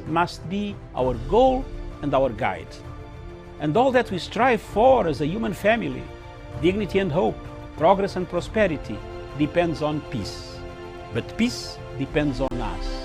must be our goal and our guide. And all that we strive for as a human family, dignity and hope, progress and prosperity, depends on peace. But peace depends on us.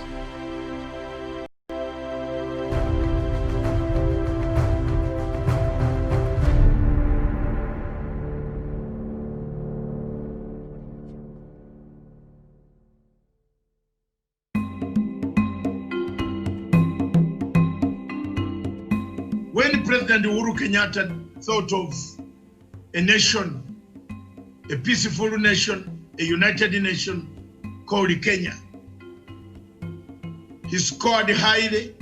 When President Uhuru Kenyatta thought of a nation, a peaceful nation, a united nation called Kenya, he scored highly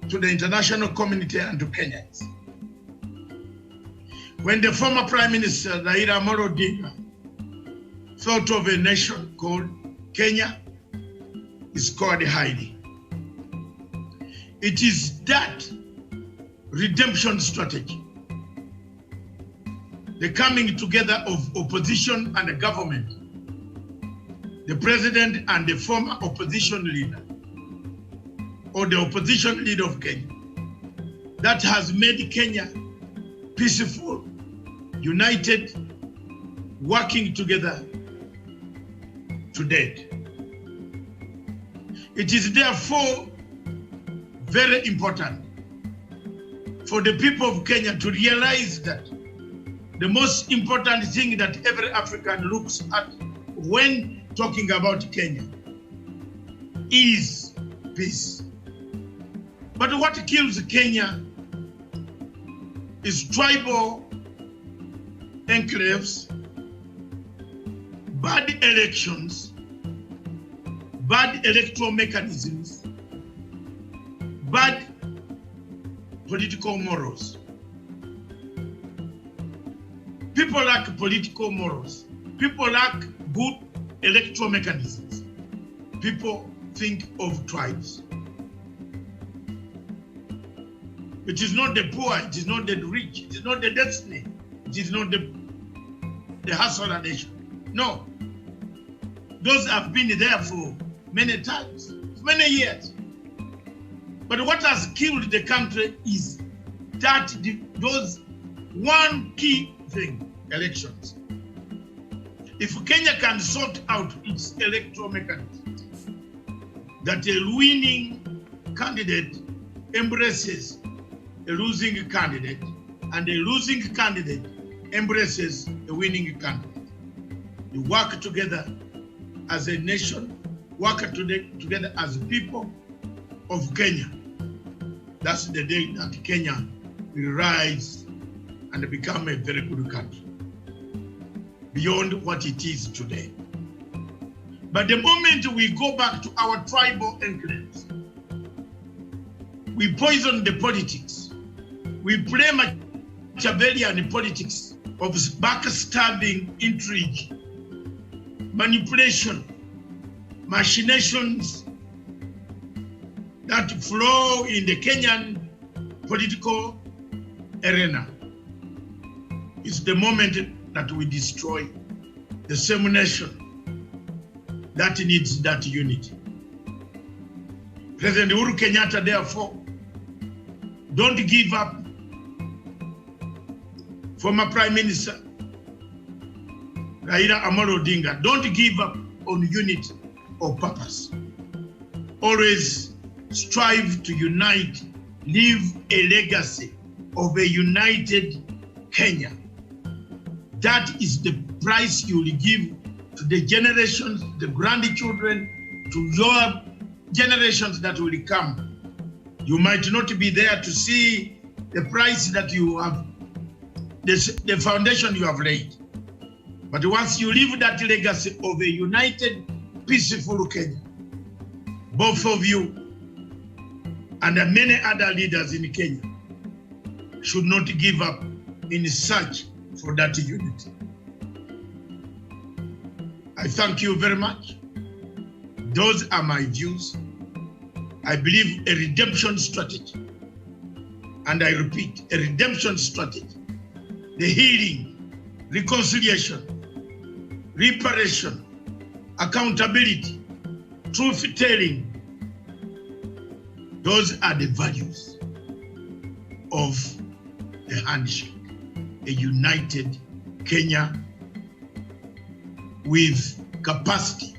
to the international community and to Kenyans. When the former Prime Minister Raila Amolo Odinga thought of a nation called Kenya, he scored highly. It is that redemption strategy, the coming together of opposition and the government, the president and the former opposition leader, or the opposition leader of Kenya, that has made Kenya peaceful, united, working together to date. It is therefore very important for the people of Kenya to realize that the most important thing that every African looks at when talking about Kenya is peace. But what kills Kenya is tribal enclaves, bad elections, bad electoral mechanisms, bad political morals. People lack political morals. People lack good electoral mechanisms. People think of tribes. It is not the poor, it is not the rich, it is not the destiny, it is not the hustler nation. No. Those have been there for many times, for many years. But what has killed the country is that those one key thing, elections. If Kenya can sort out its electoral mechanism, that a winning candidate embraces a losing candidate, and a losing candidate embraces a winning candidate. You work together as a nation, work together as people of Kenya. That's the day that Kenya will rise and become a very good country, beyond what it is today. But the moment we go back to our tribal enclaves, we poison the politics. We play Machiavellian politics of backstabbing, intrigue, manipulation, machinations that flow in the Kenyan political arena. It's the moment that we destroy the same nation that needs that unity. President Uhuru Kenyatta, therefore, don't give up. Former Prime Minister Raila Amolo Odinga, don't give up on unity or purpose. Always strive to unite, leave a legacy of a united Kenya. That is the price you will give to the generations, the grandchildren, to your generations that will come. You might not be there to see the price that you have, the foundation you have laid. But once you leave that legacy of a united, peaceful Kenya, both of you and many other leaders in Kenya should not give up in search for that unity. I thank you very much. Those are my views. I believe a redemption strategy, and I repeat, a redemption strategy, the healing, reconciliation, reparation, accountability, truth-telling, Those are the values of the handshake, a united Kenya with capacity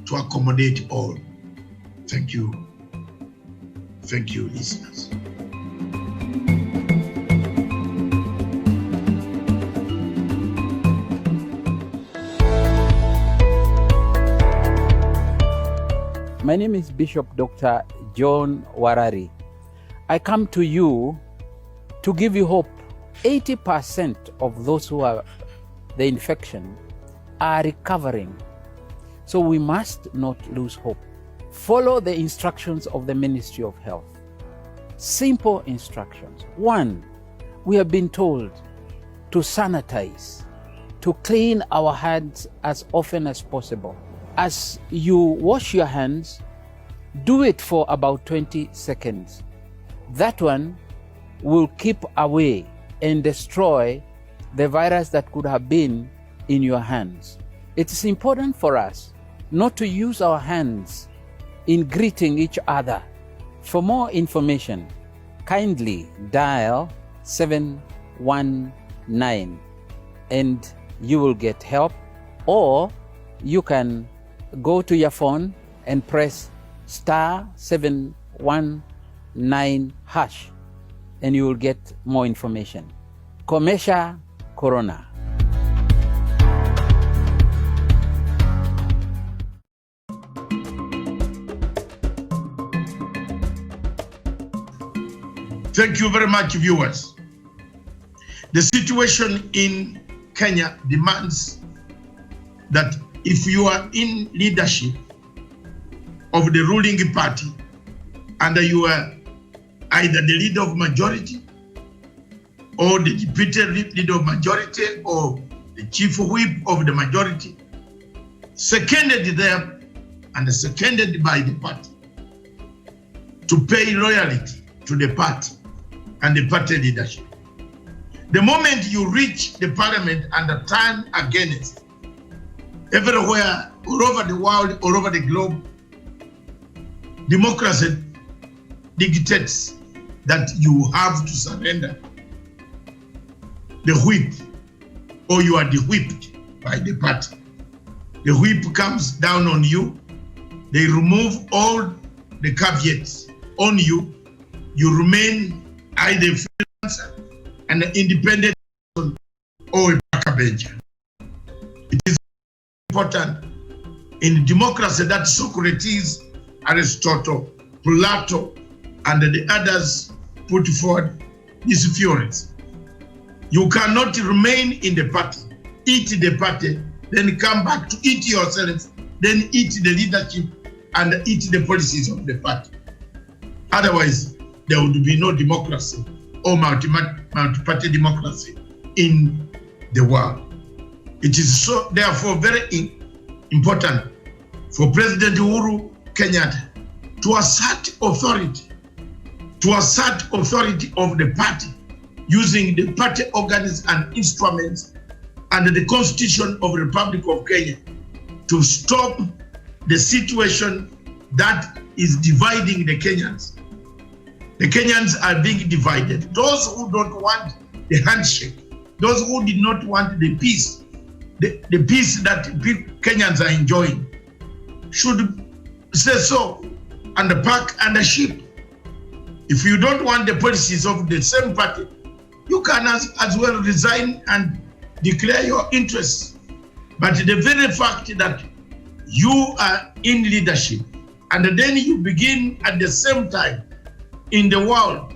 to accommodate all. Thank you. Thank you, listeners. My name is Bishop Dr. John Warari. I come to you to give you hope. 80% of those who have the infection are recovering. So we must not lose hope. Follow the instructions of the Ministry of Health. Simple instructions. 1, we have been told to sanitize, to clean our hands as often as possible. As you wash your hands, do it for about 20 seconds. That one will keep away and destroy the virus that could have been in your hands. It is important for us not to use our hands in greeting each other. For more information, kindly dial 719 and you will get help, or you can go to your phone and press *719# and you will get more information. Komesha Corona. Thank you very much, viewers. The situation in Kenya demands that if you are in leadership of the ruling party and you are either the leader of majority or the deputy leader of majority or the chief whip of the majority, seconded there and seconded by the party, to pay loyalty to the party and the party leadership. The moment you reach the parliament and turn against, everywhere, all over the world, all over the globe, democracy dictates that you have to surrender the whip, or you are whipped by the party. The whip comes down on you. They remove all the caveats on you. You remain either freelancer, an independent person, or a backbencher. It is important in democracy that Socrates, Aristotle, Plato, and the others put forward these theories. You cannot remain in the party, eat the party, then come back to eat yourself, then eat the leadership and eat the policies of the party. Otherwise, there would be no democracy or multi-party democracy in the world. It is so, therefore, very important for President Uhuru Kenyatta to assert authority of the party using the party organs and instruments under the Constitution of the Republic of Kenya to stop the situation that is dividing the Kenyans. The Kenyans are being divided. Those who don't want the handshake, those who did not want the peace, the peace that Kenyans are enjoying, should say so and pack and a ship. If you don't want the policies of the same party, you can as well resign and declare your interests. But the very fact that you are in leadership and then you begin at the same time in the world,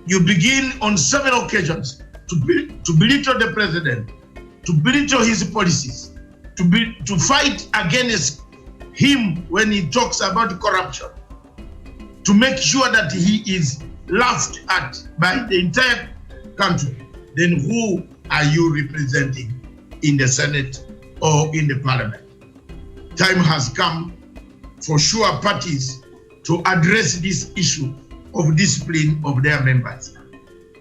you begin on several occasions to belittle the president, to belittle his policies, to fight against him when he talks about corruption, to make sure that he is laughed at by the entire country, then who are you representing in the Senate or in the Parliament? Time has come for sure parties to address this issue of discipline of their members,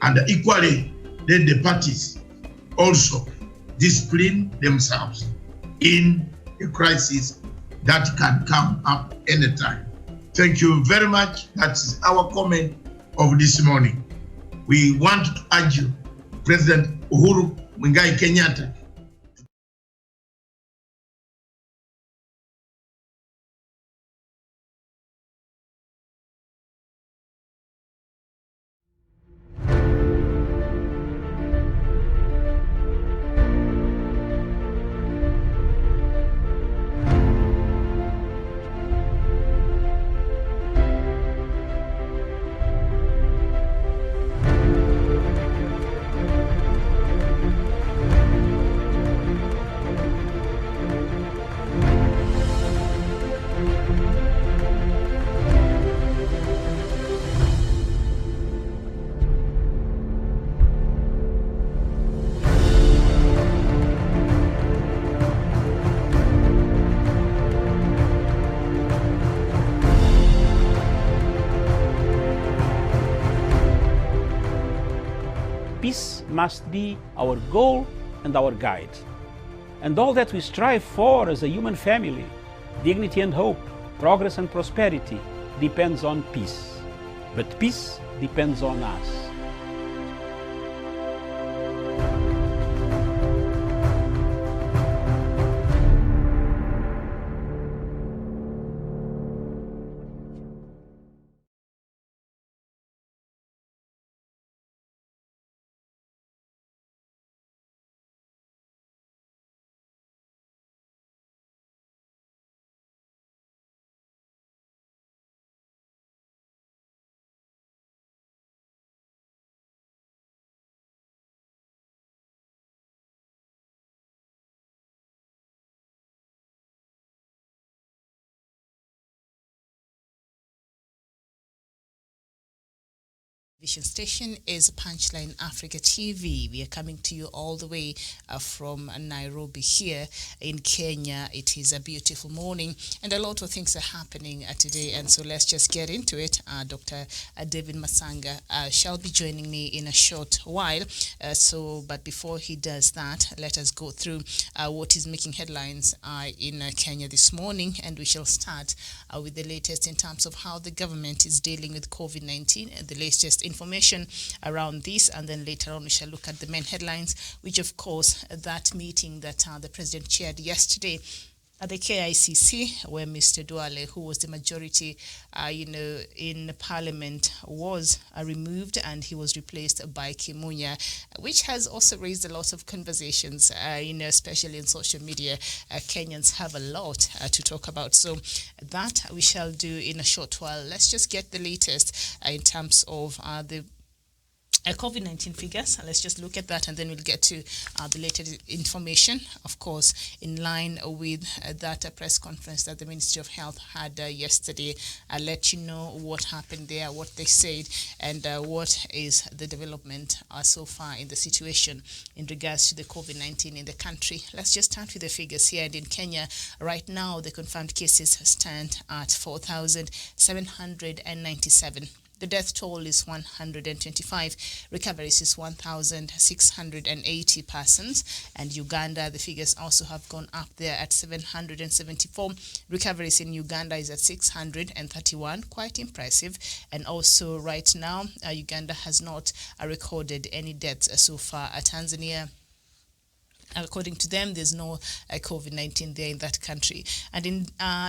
and equally let the parties also discipline themselves in a crisis that can come up anytime. Thank you very much. That's our comment of this morning. We want to urge you, President Uhuru Muigai Kenyatta, Peace must be our goal and our guide. And all that we strive for as a human family, dignity and hope, progress and prosperity, depends on peace. But peace depends on us. Vision station is Punchline Africa TV. We are coming to you all the way from Nairobi here in Kenya. It is a beautiful morning and a lot of things are happening today, and so let's just get into it. Dr. David Masanga shall be joining me in a short while. But before he does that, let us go through what is making headlines in Kenya this morning, and we shall start with the latest in terms of how the government is dealing with COVID-19 and the latest information around this, and then later on we shall look at the main headlines, which of course that meeting that the president chaired yesterday at the KICC, where Mr. Duale, who was the majority, in Parliament, was removed, and he was replaced by Kimunya, which has also raised a lot of conversations, especially in social media. Kenyans have a lot to talk about. So that we shall do in a short while. Let's just get the latest in terms of the COVID-19 figures. Let's just look at that, and then we'll get to the latest information, of course, in line with that press conference that the Ministry of Health had yesterday. I'll let you know what happened there, what they said, and what is the development so far in the situation in regards to the COVID-19 in the country. Let's just start with the figures here. And in Kenya, right now, the confirmed cases stand at 4,797. The death toll is 125. Recoveries is 1,680 persons. And Uganda, the figures also have gone up there at 774. Recoveries in Uganda is at 631. Quite impressive. And also right now, Uganda has not recorded any deaths so far. Tanzania, according to them, there's no COVID-19 there in that country. And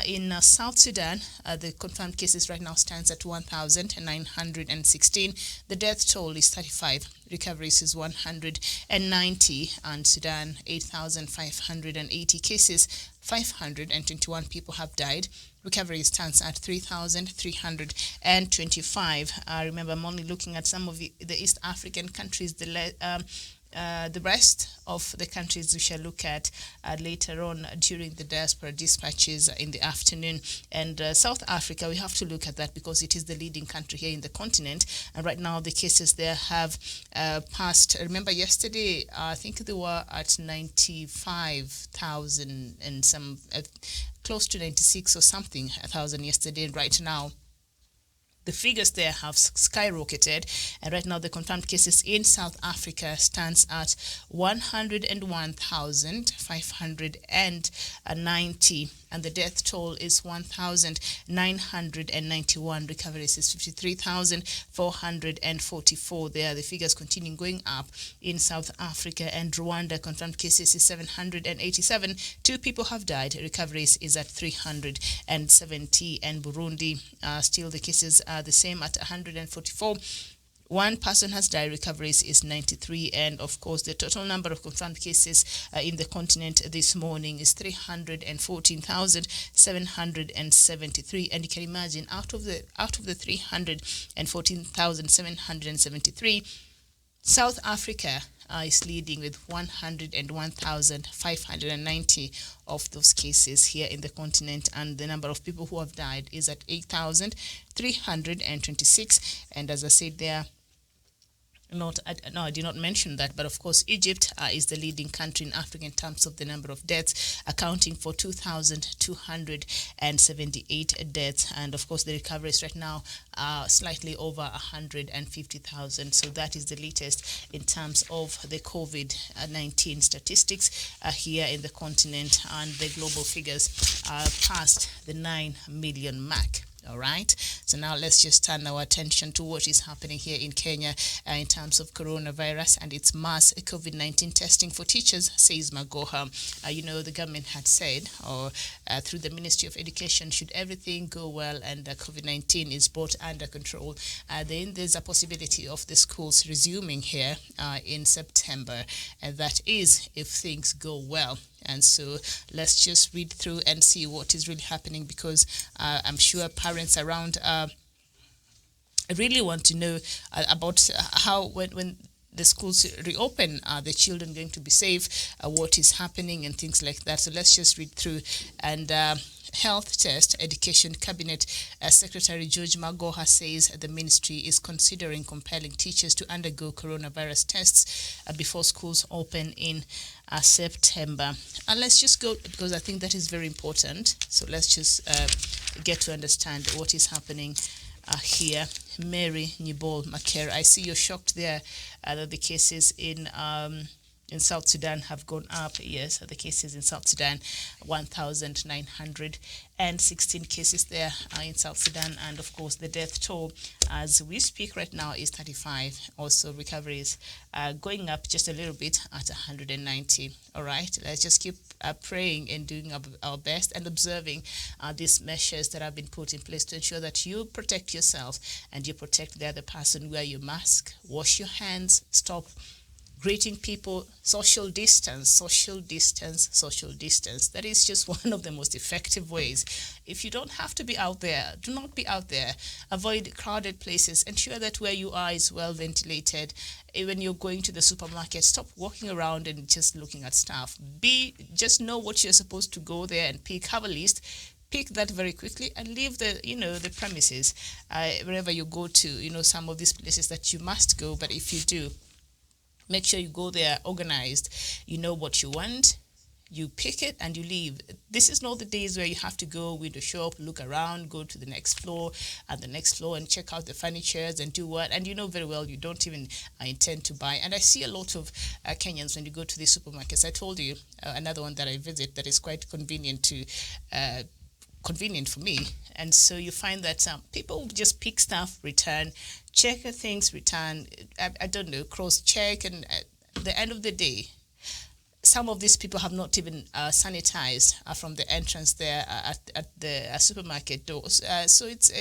in South Sudan, the confirmed cases right now stands at 1,916. The death toll is 35. Recoveries is 190. And Sudan, 8,580 cases. 521 people have died. Recovery stands at 3,325. Remember, I'm only looking at some of the East African countries. The rest of the countries we shall look at later on during the diaspora dispatches in the afternoon. And South Africa, we have to look at that because it is the leading country here in the continent. And right now the cases there have passed. Remember yesterday, I think they were at 95,000 and some, close to 96 or something, 1,000 yesterday. And right now, the figures there have skyrocketed, and right now the confirmed cases in South Africa stands at 101,590. and the death toll is 1,991. Recoveries is 53,444. There, the figures continuing going up in South Africa and Rwanda. Confirmed cases is 787. 2 people have died. Recoveries is at 370. And Burundi, still the cases are the same at 144. 1 person has died. Recoveries is 93. And of course, the total number of confirmed cases in the continent this morning is 314,773. And you can imagine, out of the 314,773, South Africa is leading with 101,590 of those cases here in the continent, and the number of people who have died is at 8,326. And as I said there, I did not mention that, but of course Egypt is the leading country in Africa in terms of the number of deaths, accounting for 2,278 deaths, and of course the recoveries right now are slightly over 150,000. So that is the latest in terms of the COVID-19 statistics here in the continent, and the global figures are past the 9 million mark. All right. So now let's just turn our attention to what is happening here in Kenya in terms of coronavirus and its mass COVID-19 testing for teachers, says Magoha. The government had said, or through the Ministry of Education, should everything go well and COVID-19 is brought under control, then there's a possibility of the schools resuming here in September. And that is if things go well. And so let's just read through and see what is really happening, because I'm sure parents around really want to know about how when the schools reopen, are the children going to be safe, what is happening and things like that. So let's just read through. And Health Test Education Cabinet Secretary George Magoha says the ministry is considering compelling teachers to undergo coronavirus tests before schools open in September. And let's just go, because I think that is very important. So let's just get to understand what is happening here. Mary Nibol Makera, I see you're shocked there that the cases in South Sudan have gone up. Yes, the cases in South Sudan, 1,916 cases there in South Sudan. And of course, the death toll as we speak right now is 35. Also, recoveries going up just a little bit at 190. All right, let's just keep praying and doing our best and observing these measures that have been put in place to ensure that you protect yourself and you protect the other person. Wear your mask, wash your hands, stop greeting people, social distance, social distance, social distance. That is just one of the most effective ways. If you don't have to be out there, do not be out there. Avoid crowded places. Ensure that where you are is well ventilated. When you're going to the supermarket, stop walking around and just looking at stuff. Just know what you're supposed to go there and pick. Have a list. Pick that very quickly and leave the premises wherever you go to. Some of these places that you must go, but if you do, make sure you go there organized. You know what you want, you pick it and you leave. This is not the days where you have to go window shop, look around, go to the next floor and the next floor and check out the furnitures and do what. And you know very well you don't even intend to buy. And I see a lot of Kenyans when you go to the supermarkets. I told you another one that I visit that is quite convenient for me. And so you find that people just pick stuff, return, check things, return, I don't know, cross-check, and at the end of the day, some of these people have not even sanitized from the entrance there at the supermarket doors. So it's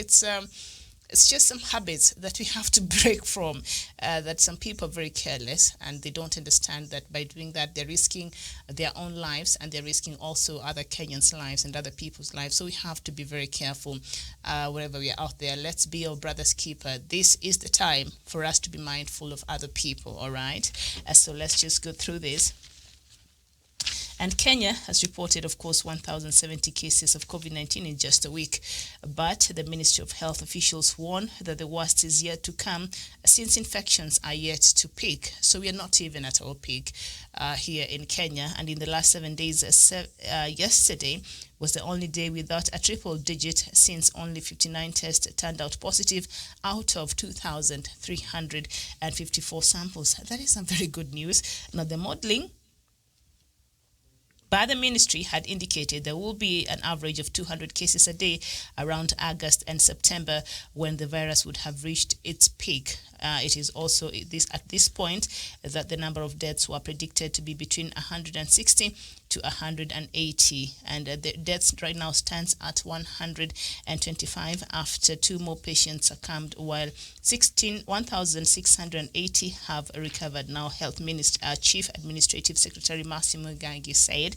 just some habits that we have to break from, that some people are very careless and they don't understand that by doing that they're risking their own lives and they're risking also other Kenyans' lives and other people's lives. So we have to be very careful wherever we are out there. Let's be our brother's keeper. This is the time for us to be mindful of other people, all right? So let's just go through this. And Kenya has reported, of course, 1,070 cases of COVID-19 in just a week. But the Ministry of Health officials warn that the worst is yet to come since infections are yet to peak. So we are not even at our peak here in Kenya. And in the last 7 days, yesterday was the only day without a triple digit since only 59 tests turned out positive out of 2,354 samples. That is some very good news. Now, the modeling But the ministry had indicated there will be an average of 200 cases a day around August and September when the virus would have reached its peak. It is also at this point that the number of deaths were predicted to be between 160 to 180, and the deaths right now stands at 125 after 2 more patients succumbed, while 1,680 have recovered. Now, Health Minister, Chief Administrative Secretary Massimo Gangi said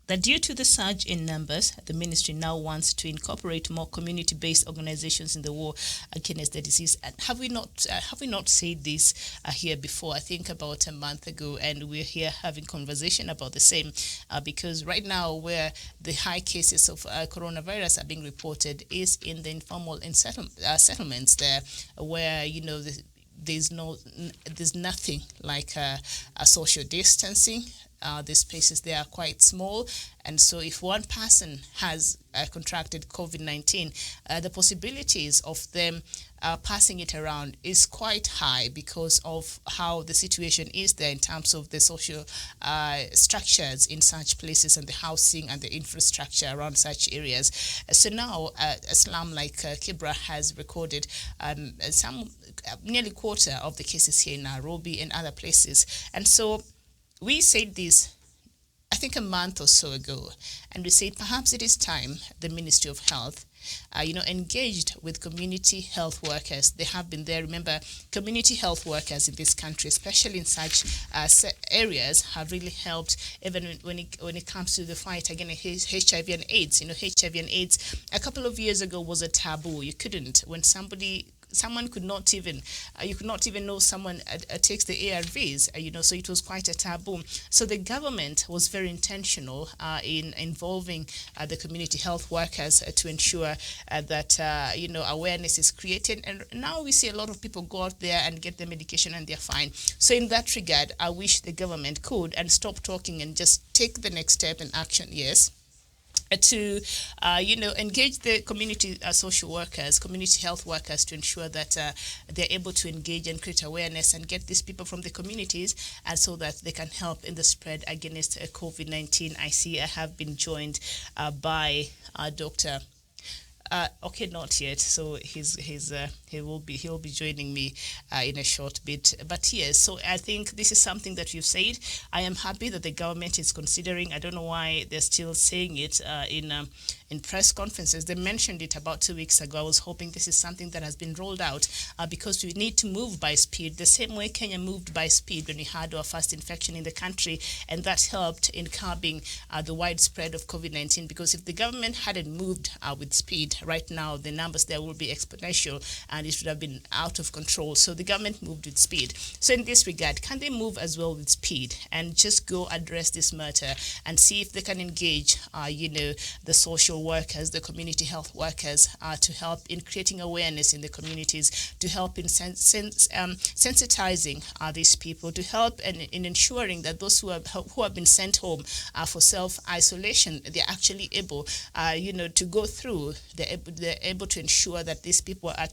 that due to the surge in numbers, the ministry now wants to incorporate more community-based organizations in the war against the disease. And have we not said this here before? I think about a month ago, and we're here having conversation about the same because right now, where the high cases of coronavirus are being reported is in the informal settlements there, where there's nothing like a social distancing. The spaces there are quite small, and so if one person has contracted COVID-19, the possibilities of them passing it around is quite high because of how the situation is there in terms of the social structures in such places and the housing and the infrastructure around such areas. So now a slum like Kibra has recorded some nearly quarter of the cases here in Nairobi and other places, and so we said this, I think, a month or so ago, and we said perhaps it is time the Ministry of Health, engaged with community health workers. They have been there. Remember, community health workers in this country, especially in such areas, have really helped even when it comes to the fight against HIV and AIDS. HIV and AIDS a couple of years ago was a taboo. You couldn't, when someone could not even, you could not even know someone takes the ARVs, so it was quite a taboo. So the government was very intentional in involving the community health workers to ensure that, awareness is created. And now we see a lot of people go out there and get the medication and they're fine. So in that regard, I wish the government could and stop talking and just take the next step in action, yes, to engage the community social workers, community health workers, to ensure that they're able to engage and create awareness and get these people from the communities, and so that they can help in the spread against COVID-19. I see I have been joined by Dr. Okay, not yet. So he'll be joining me in a short bit. But yes, so I think this is something that you've said. I am happy that the government is considering. I don't know why they're still saying it in press conferences. They mentioned it about 2 weeks ago. I was hoping this is something that has been rolled out because we need to move by speed, the same way Kenya moved by speed when we had our first infection in the country, and that helped in curbing the widespread of COVID-19. Because if the government hadn't moved with speed, right now the numbers there will be exponential and it would have been out of control. So the government moved with speed. So in this regard, can they move as well with speed and just go address this matter and see if they can engage, the social workers, the community health workers, to help in creating awareness in the communities, to help in sensitizing these people, to help in ensuring that those who have been sent home for self-isolation, they're actually able, to go through. They're able to ensure that these people are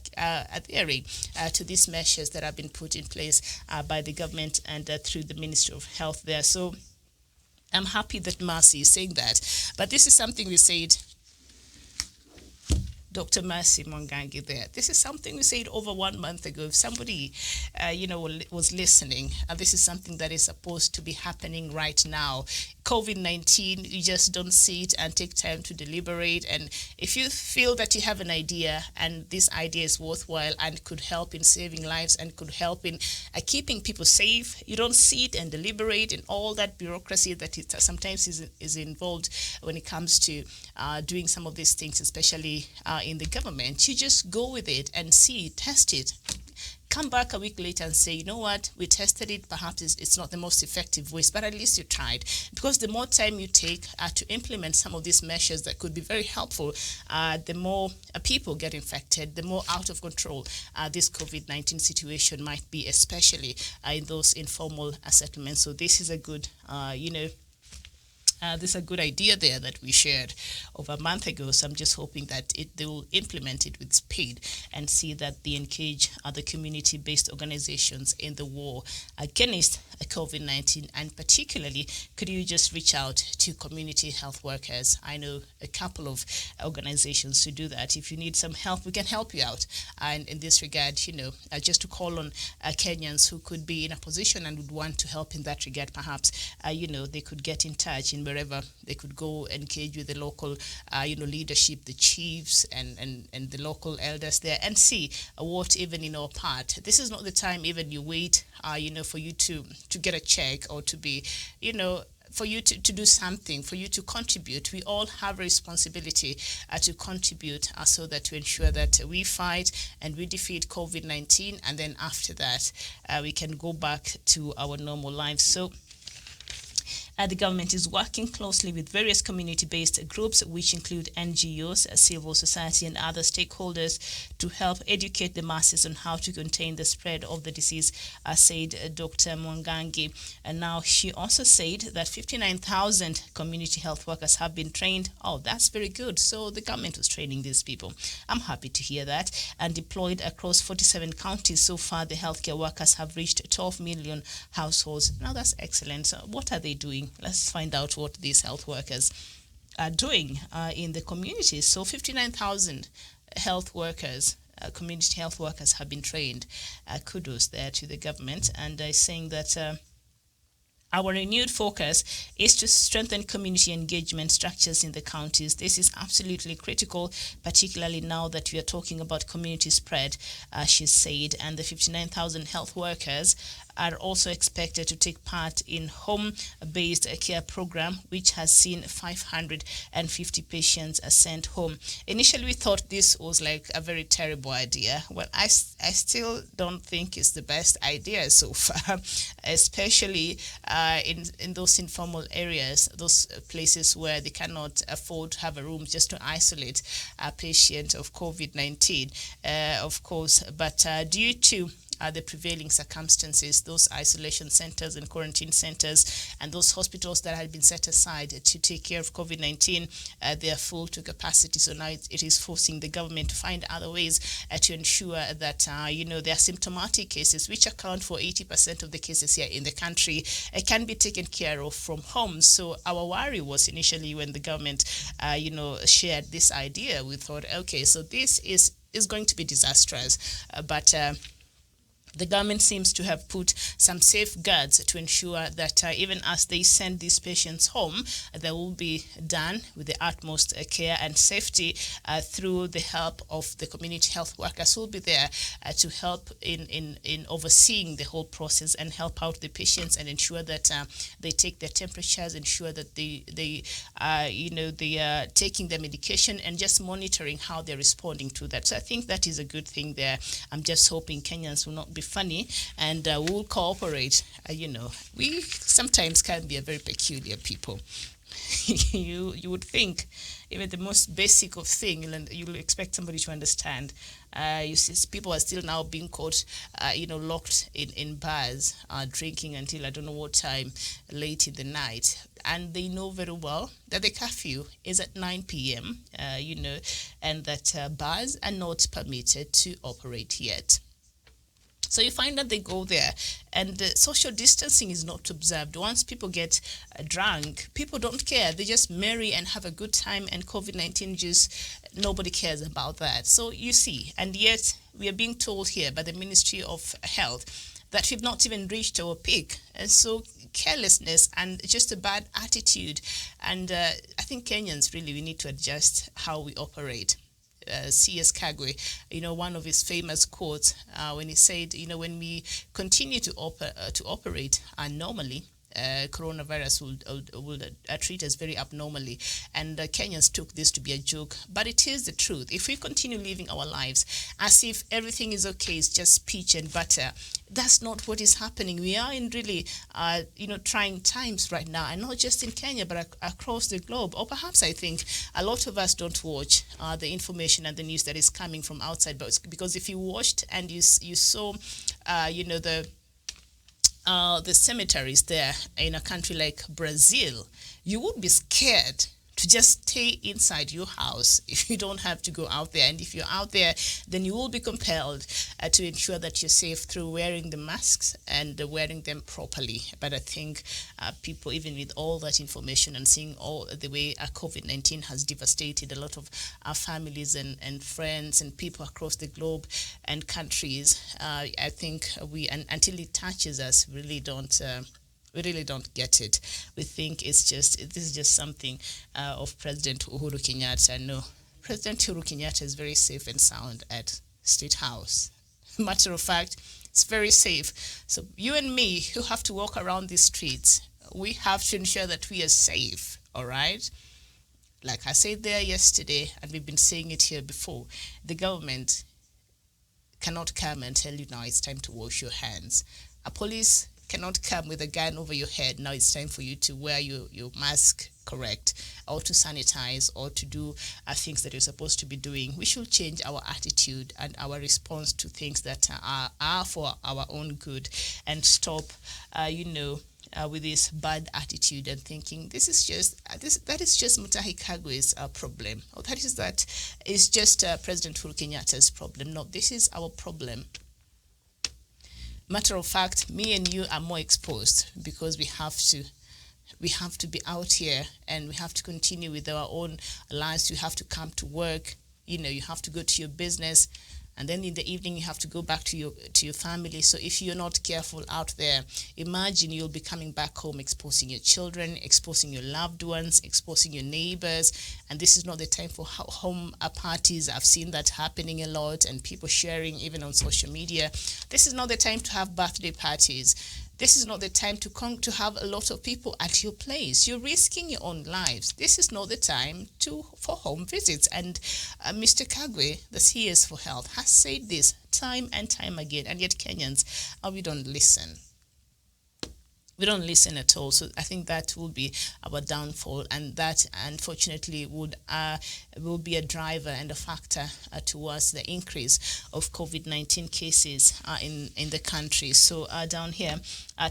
adhering to these measures that have been put in place by the government and through the Ministry of Health there. So I'm happy that Mercy is saying that. But this is something we said, Dr. Mercy Mwangangi there. This is something we said over 1 month ago. If somebody, was listening, this is something that is supposed to be happening right now. COVID-19, you just don't see it and take time to deliberate. And if you feel that you have an idea and this idea is worthwhile and could help in saving lives and could help in keeping people safe, you don't see it and deliberate and all that bureaucracy that sometimes is involved when it comes to doing some of these things, especially in the government. You just go with it and see, test it. Come back a week later and say, you know what, we tested it, perhaps it's not the most effective ways, but at least you tried. Because the more time you take to implement some of these measures that could be very helpful, the more people get infected, the more out of control this COVID-19 situation might be, especially in those informal settlements. So this is a good, this is a good idea there that we shared over a month ago. So I'm just hoping that they will implement it with speed and see that they engage other community-based organizations in the war against COVID-19? And particularly, could you just reach out to community health workers? I know a couple of organizations to do that. If you need some help, we can help you out. And in this regard, just to call on Kenyans who could be in a position and would want to help in that regard, perhaps, they could get in touch in wherever they could go engage with the local, leadership, the chiefs and the local elders there, and see what even in our part. This is not the time even you wait, for you to get a check or to be, for you to do something, for you to contribute. We all have a responsibility to contribute so that to ensure that we fight and we defeat COVID-19, and then after that, we can go back to our normal lives. So the government is working closely with various community-based groups, which include NGOs, civil society, and other stakeholders to help educate the masses on how to contain the spread of the disease, said Dr. Mwangangi. And now she also said that 59,000 community health workers have been trained. Oh, that's very good. So the government was training these people. I'm happy to hear that. And deployed across 47 counties. So far, the healthcare workers have reached 12 million households. Now, that's excellent. So what are they doing? Let's find out what these health workers are doing in the communities. So 59,000 health workers, community health workers have been trained. Kudos there to the government. And saying that our renewed focus is to strengthen community engagement structures in the counties. This is absolutely critical, particularly now that we are talking about community spread, she said. And the 59,000 health workers are also expected to take part in home-based care program, which has seen 550 patients sent home. Initially, we thought this was like a very terrible idea. Well, I still don't think it's the best idea so far, especially in those informal areas, those places where they cannot afford to have a room just to isolate a patient of COVID-19, of course. But due to the prevailing circumstances, those isolation centers and quarantine centers and those hospitals that had been set aside to take care of COVID-19, they are full to capacity. So now it is forcing the government to find other ways to ensure that, the asymptomatic cases, which account for 80% of the cases here in the country, can be taken care of from home. So our worry was initially when the government, shared this idea, we thought, okay, so this is going to be disastrous. But the government seems to have put some safeguards to ensure that even as they send these patients home, they will be done with the utmost care and safety through the help of the community health workers who will be there to help in overseeing the whole process and help out the patients and ensure that they take their temperatures, ensure that they are taking their medication and just monitoring how they're responding to that. So I think that is a good thing there. I'm just hoping Kenyans will not be funny and will cooperate. We sometimes can be a very peculiar people. you would think even the most basic of thing, you'll expect somebody to understand. You see, people are still now being caught, locked in bars, drinking until I don't know what time, late in the night. And they know very well that the curfew is at 9 p.m., and that bars are not permitted to operate yet. So you find that they go there and social distancing is not observed. Once people get drunk, people don't care. They just marry and have a good time, and COVID-19 nobody cares about that. So you see, and yet we are being told here by the Ministry of Health that we've not even reached our peak. And so carelessness and just a bad attitude. And I think Kenyans really, we need to adjust how we operate. C.S. Kagwe, one of his famous quotes when he said, when we continue to operate normally, coronavirus will treat us very abnormally. And Kenyans took this to be a joke, but it is the truth. If we continue living our lives as if everything is okay, it's just peach and butter, that's not what is happening. We are in really, trying times right now, and not just in Kenya, but across the globe. Or perhaps I think a lot of us don't watch the information and the news that is coming from outside. But because if you watched and you saw, the cemeteries there in a country like Brazil, you would be scared to just stay inside your house if you don't have to go out there. And if you're out there, then you will be compelled to ensure that you're safe through wearing the masks and wearing them properly. But I think people, even with all that information and seeing all the way COVID-19 has devastated a lot of our families and friends and people across the globe and countries, I think until it touches us, we really don't get it. We think this is just something of President Uhuru Kenyatta. No, President Uhuru Kenyatta is very safe and sound at State House. Matter of fact, it's very safe. So you and me who have to walk around these streets, we have to ensure that we are safe, all right? Like I said there yesterday, and we've been saying it here before, the government cannot come and tell you now it's time to wash your hands. A police cannot come with a gun over your head. Now it's time for you to wear your mask correct, or to sanitize, or to do things that you're supposed to be doing. We should change our attitude and our response to things that are for our own good, and stop, with this bad attitude and thinking that is just Mutahi Kagwe's problem, or that is just President Uhuru Kenyatta's problem. No, this is our problem. Matter of fact, me and you are more exposed because we have to be out here, and we have to continue with our own lives. You have to come to work, you have to go to your business, and then in the evening you have to go back to your family. So if you're not careful out there, imagine you'll be coming back home exposing your children, exposing your loved ones, exposing your neighbors. And this is not the time for home parties. I've seen that happening a lot, and people sharing even on social media. This is not the time to have birthday parties. This is not the time to have a lot of people at your place. You're risking your own lives. This is not the time for home visits. And Mr. Kagwe, the CS for Health, has said this time and time again. And yet Kenyans, we don't listen. We don't listen at all. So I think that will be our downfall, and that unfortunately will be a driver and a factor towards the increase of COVID-19 cases in the country. So down here,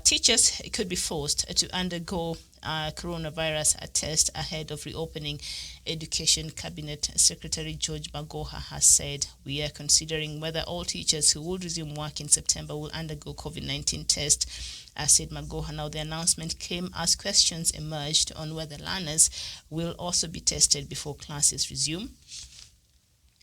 teachers could be forced to undergo coronavirus test ahead of reopening. Education Cabinet Secretary George Magoha has said, we are considering whether all teachers who will resume work in September will undergo COVID-19 test. Said Magoha. Now, the announcement came as questions emerged on whether learners will also be tested before classes resume.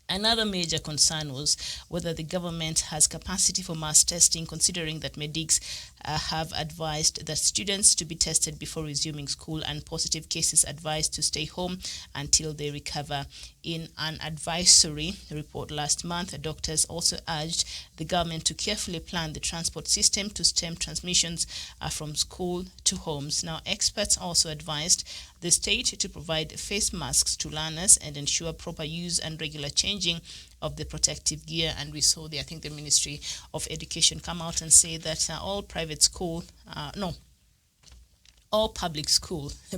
Another major concern was whether the government has capacity for mass testing, considering that medics have advised that students to be tested before resuming school, and positive cases advised to stay home until they recover. In an advisory report last month, doctors also urged the government to carefully plan the transport system to stem transmissions from school to homes. Now, experts also advised the state to provide face masks to learners and ensure proper use and regular changing of the protective gear. And we saw I think the Ministry of Education come out and say that all public schools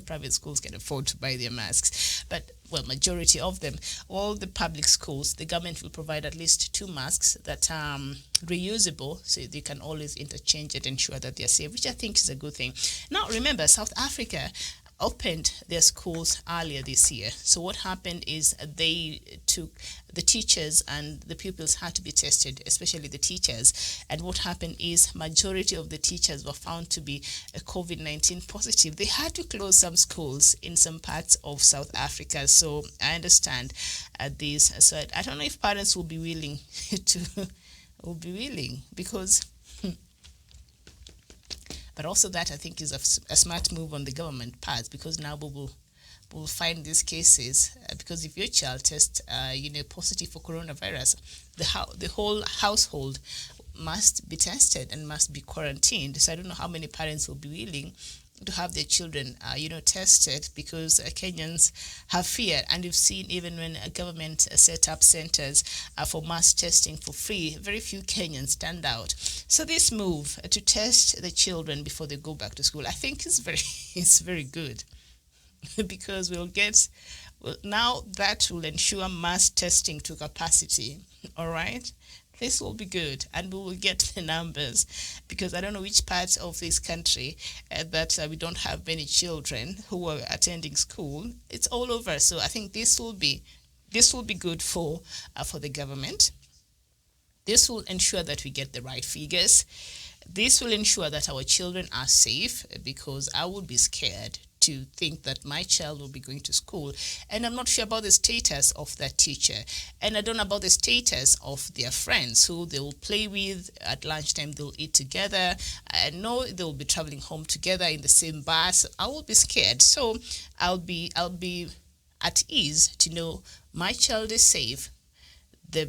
private schools can afford to buy their masks, but majority of them, all the public schools, the government will provide at least 2 masks that are reusable, so they can always interchange it, ensure that they're safe, which I think is a good thing. Now, remember, South Africa opened their schools earlier this year. So what happened is they took the teachers, and the pupils had to be tested, especially the teachers. And what happened is majority of the teachers were found to be COVID-19 positive. They had to close some schools in some parts of South Africa. So I understand this. So I don't know if parents will be willing because but also that I think is a smart move on the government part, because now we'll find these cases because if your child tests positive for coronavirus, the whole household must be tested and must be quarantined. So I don't know how many parents will be willing to have their children tested, because Kenyans have fear. And you've seen even when a government set up centers for mass testing for free, very few Kenyans stand out. So this move to test the children before they go back to school, I think is very good because now that will ensure mass testing to capacity. All right, This will be good, and we will get the numbers, because I don't know which parts of this country that we don't have many children who are attending school. It's all over. So I think this will be good for the government. This will ensure that we get the right figures. This will ensure that our children are safe, because I would be scared to think that my child will be going to school and I'm not sure about the status of that teacher, and I don't know about the status of their friends who they will play with at lunchtime. They'll eat together. I know they'll be traveling home together in the same bus. I will be scared. So I'll be at ease to know my child is safe. Their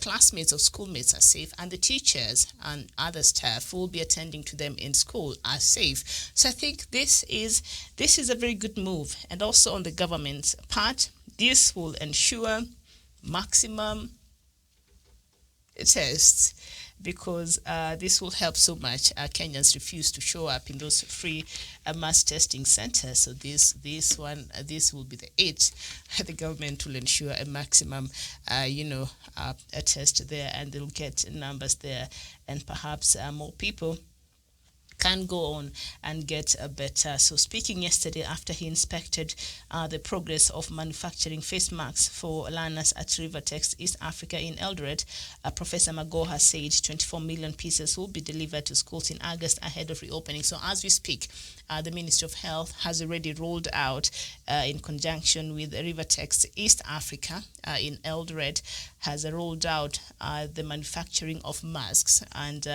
classmates or schoolmates are safe, and the teachers and other staff who will be attending to them in school are safe. So I think this is a very good move. And also on the government's part, this will ensure maximum tests, because this will help so much. Kenyans refuse to show up in those free mass testing centers. So this will be the it. The government will ensure a maximum, a test there, and they'll get numbers there, and perhaps more people can go on and get better. So speaking yesterday after he inspected the progress of manufacturing face masks for learners at Rivertex East Africa in Eldoret, Professor Magoha said 24 million pieces will be delivered to schools in August ahead of reopening. So as we speak, the Ministry of Health has already rolled out, in conjunction with Rivertex East Africa in Eldoret, has rolled out the manufacturing of masks, and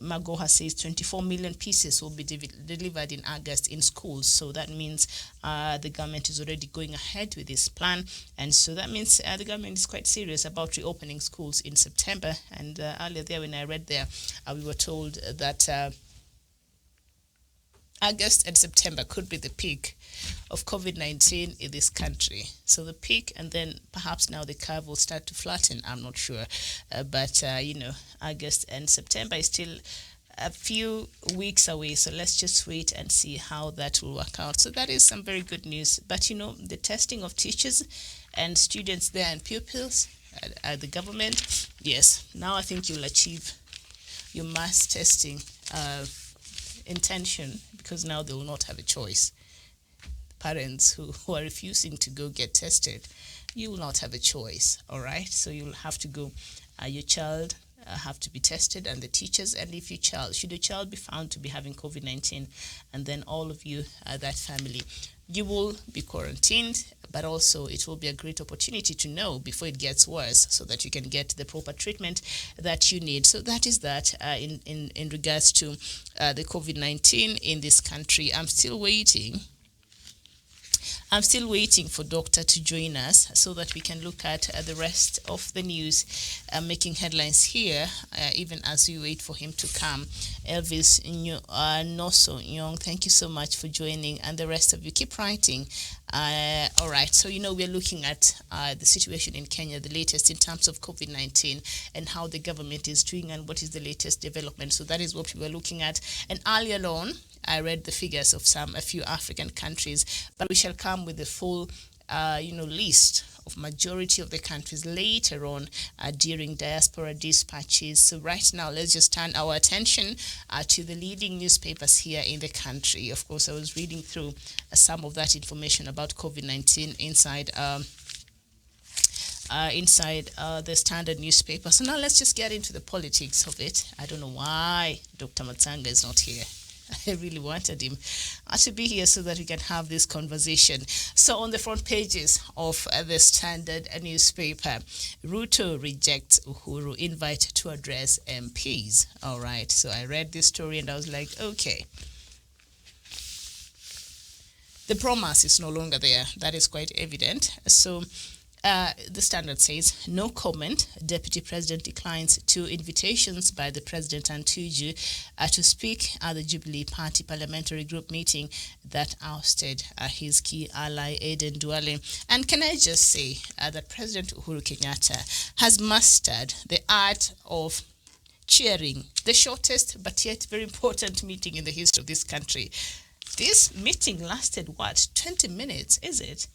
Magoha says 24 million pieces will be delivered in August in schools. So that means the government is already going ahead with this plan, and so that means the government is quite serious about reopening schools in September. And earlier there, when I read there, we were told that August and September could be the peak of COVID-19 in this country. So the peak, and then perhaps now the curve will start to flatten. I'm not sure. But August and September is still a few weeks away. So let's just wait and see how that will work out. So that is some very good news. But, the testing of teachers and students there and pupils at the government, yes, now I think you'll achieve your mass testing intention, because now they will not have a choice. Parents who are refusing to go get tested, you will not have a choice, all right? So you'll have to go. Your child have to be tested, and the teachers, and if should your child be found to be having COVID-19, and then all of you, that family, you will be quarantined, but also it will be a great opportunity to know before it gets worse, so that you can get the proper treatment that you need. So that is that in regards to the COVID-19 in this country. I'm still waiting for Doctor to join us so that we can look at the rest of the news making headlines here, even as we wait for him to come. Elvis Noso Nyong, thank you so much for joining, and the rest of you keep writing. All right, so we're looking at the situation in Kenya, the latest in terms of COVID-19, and how the government is doing, and what is the latest development. So that is what we were looking at. And earlier on, I read the figures of a few African countries, but we shall come with the full list of majority of the countries later on during diaspora dispatches. So right now, let's just turn our attention to the leading newspapers here in the country. Of course, I was reading through some of that information about COVID-19 inside the Standard newspaper. So now let's just get into the politics of it. I don't know why Dr. Matsanga is not here. I really wanted him to be here so that we can have this conversation. So on the front pages of the Standard newspaper, Ruto rejects Uhuru invite to address MPs. All right, so I read this story and I was like, okay, the promise is no longer there. That is quite evident. So the Standard says, no comment. Deputy President declines two invitations by the President and Tuju to speak at the Jubilee Party Parliamentary Group meeting that ousted his key ally, Aden Duale. And can I just say that President Uhuru Kenyatta has mastered the art of chairing the shortest but yet very important meeting in the history of this country. This meeting lasted, 20 minutes, is it?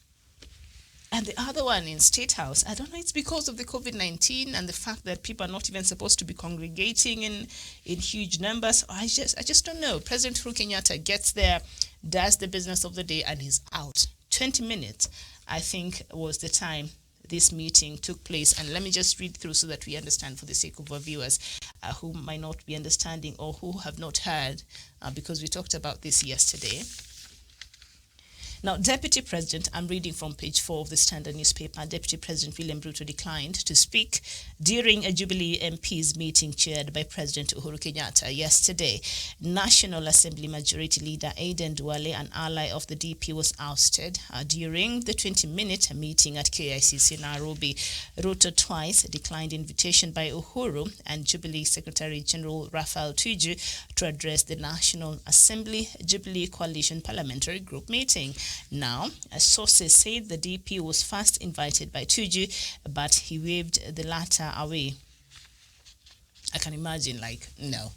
And the other one in State House, I don't know, it's because of the COVID-19 and the fact that people are not even supposed to be congregating in huge numbers. I just don't know. President Uhuru Kenyatta gets there, does the business of the day, and he's out. 20 minutes, I think, was the time this meeting took place. And let me just read through so that we understand, for the sake of our viewers who might not be understanding or who have not heard, because we talked about this yesterday. Now, Deputy President, I'm reading from page 4 of the Standard newspaper, Deputy President William Ruto declined to speak during a Jubilee MPs meeting chaired by President Uhuru Kenyatta yesterday. National Assembly Majority Leader Aden Duale, an ally of the DP, was ousted during the 20-minute meeting at KICC Nairobi. Ruto twice declined invitation by Uhuru and Jubilee Secretary General Raphael Tuju to address the National Assembly Jubilee Coalition Parliamentary Group meeting. Now, sources said the DP was first invited by Tuju, but he waved the latter away. I can imagine, no.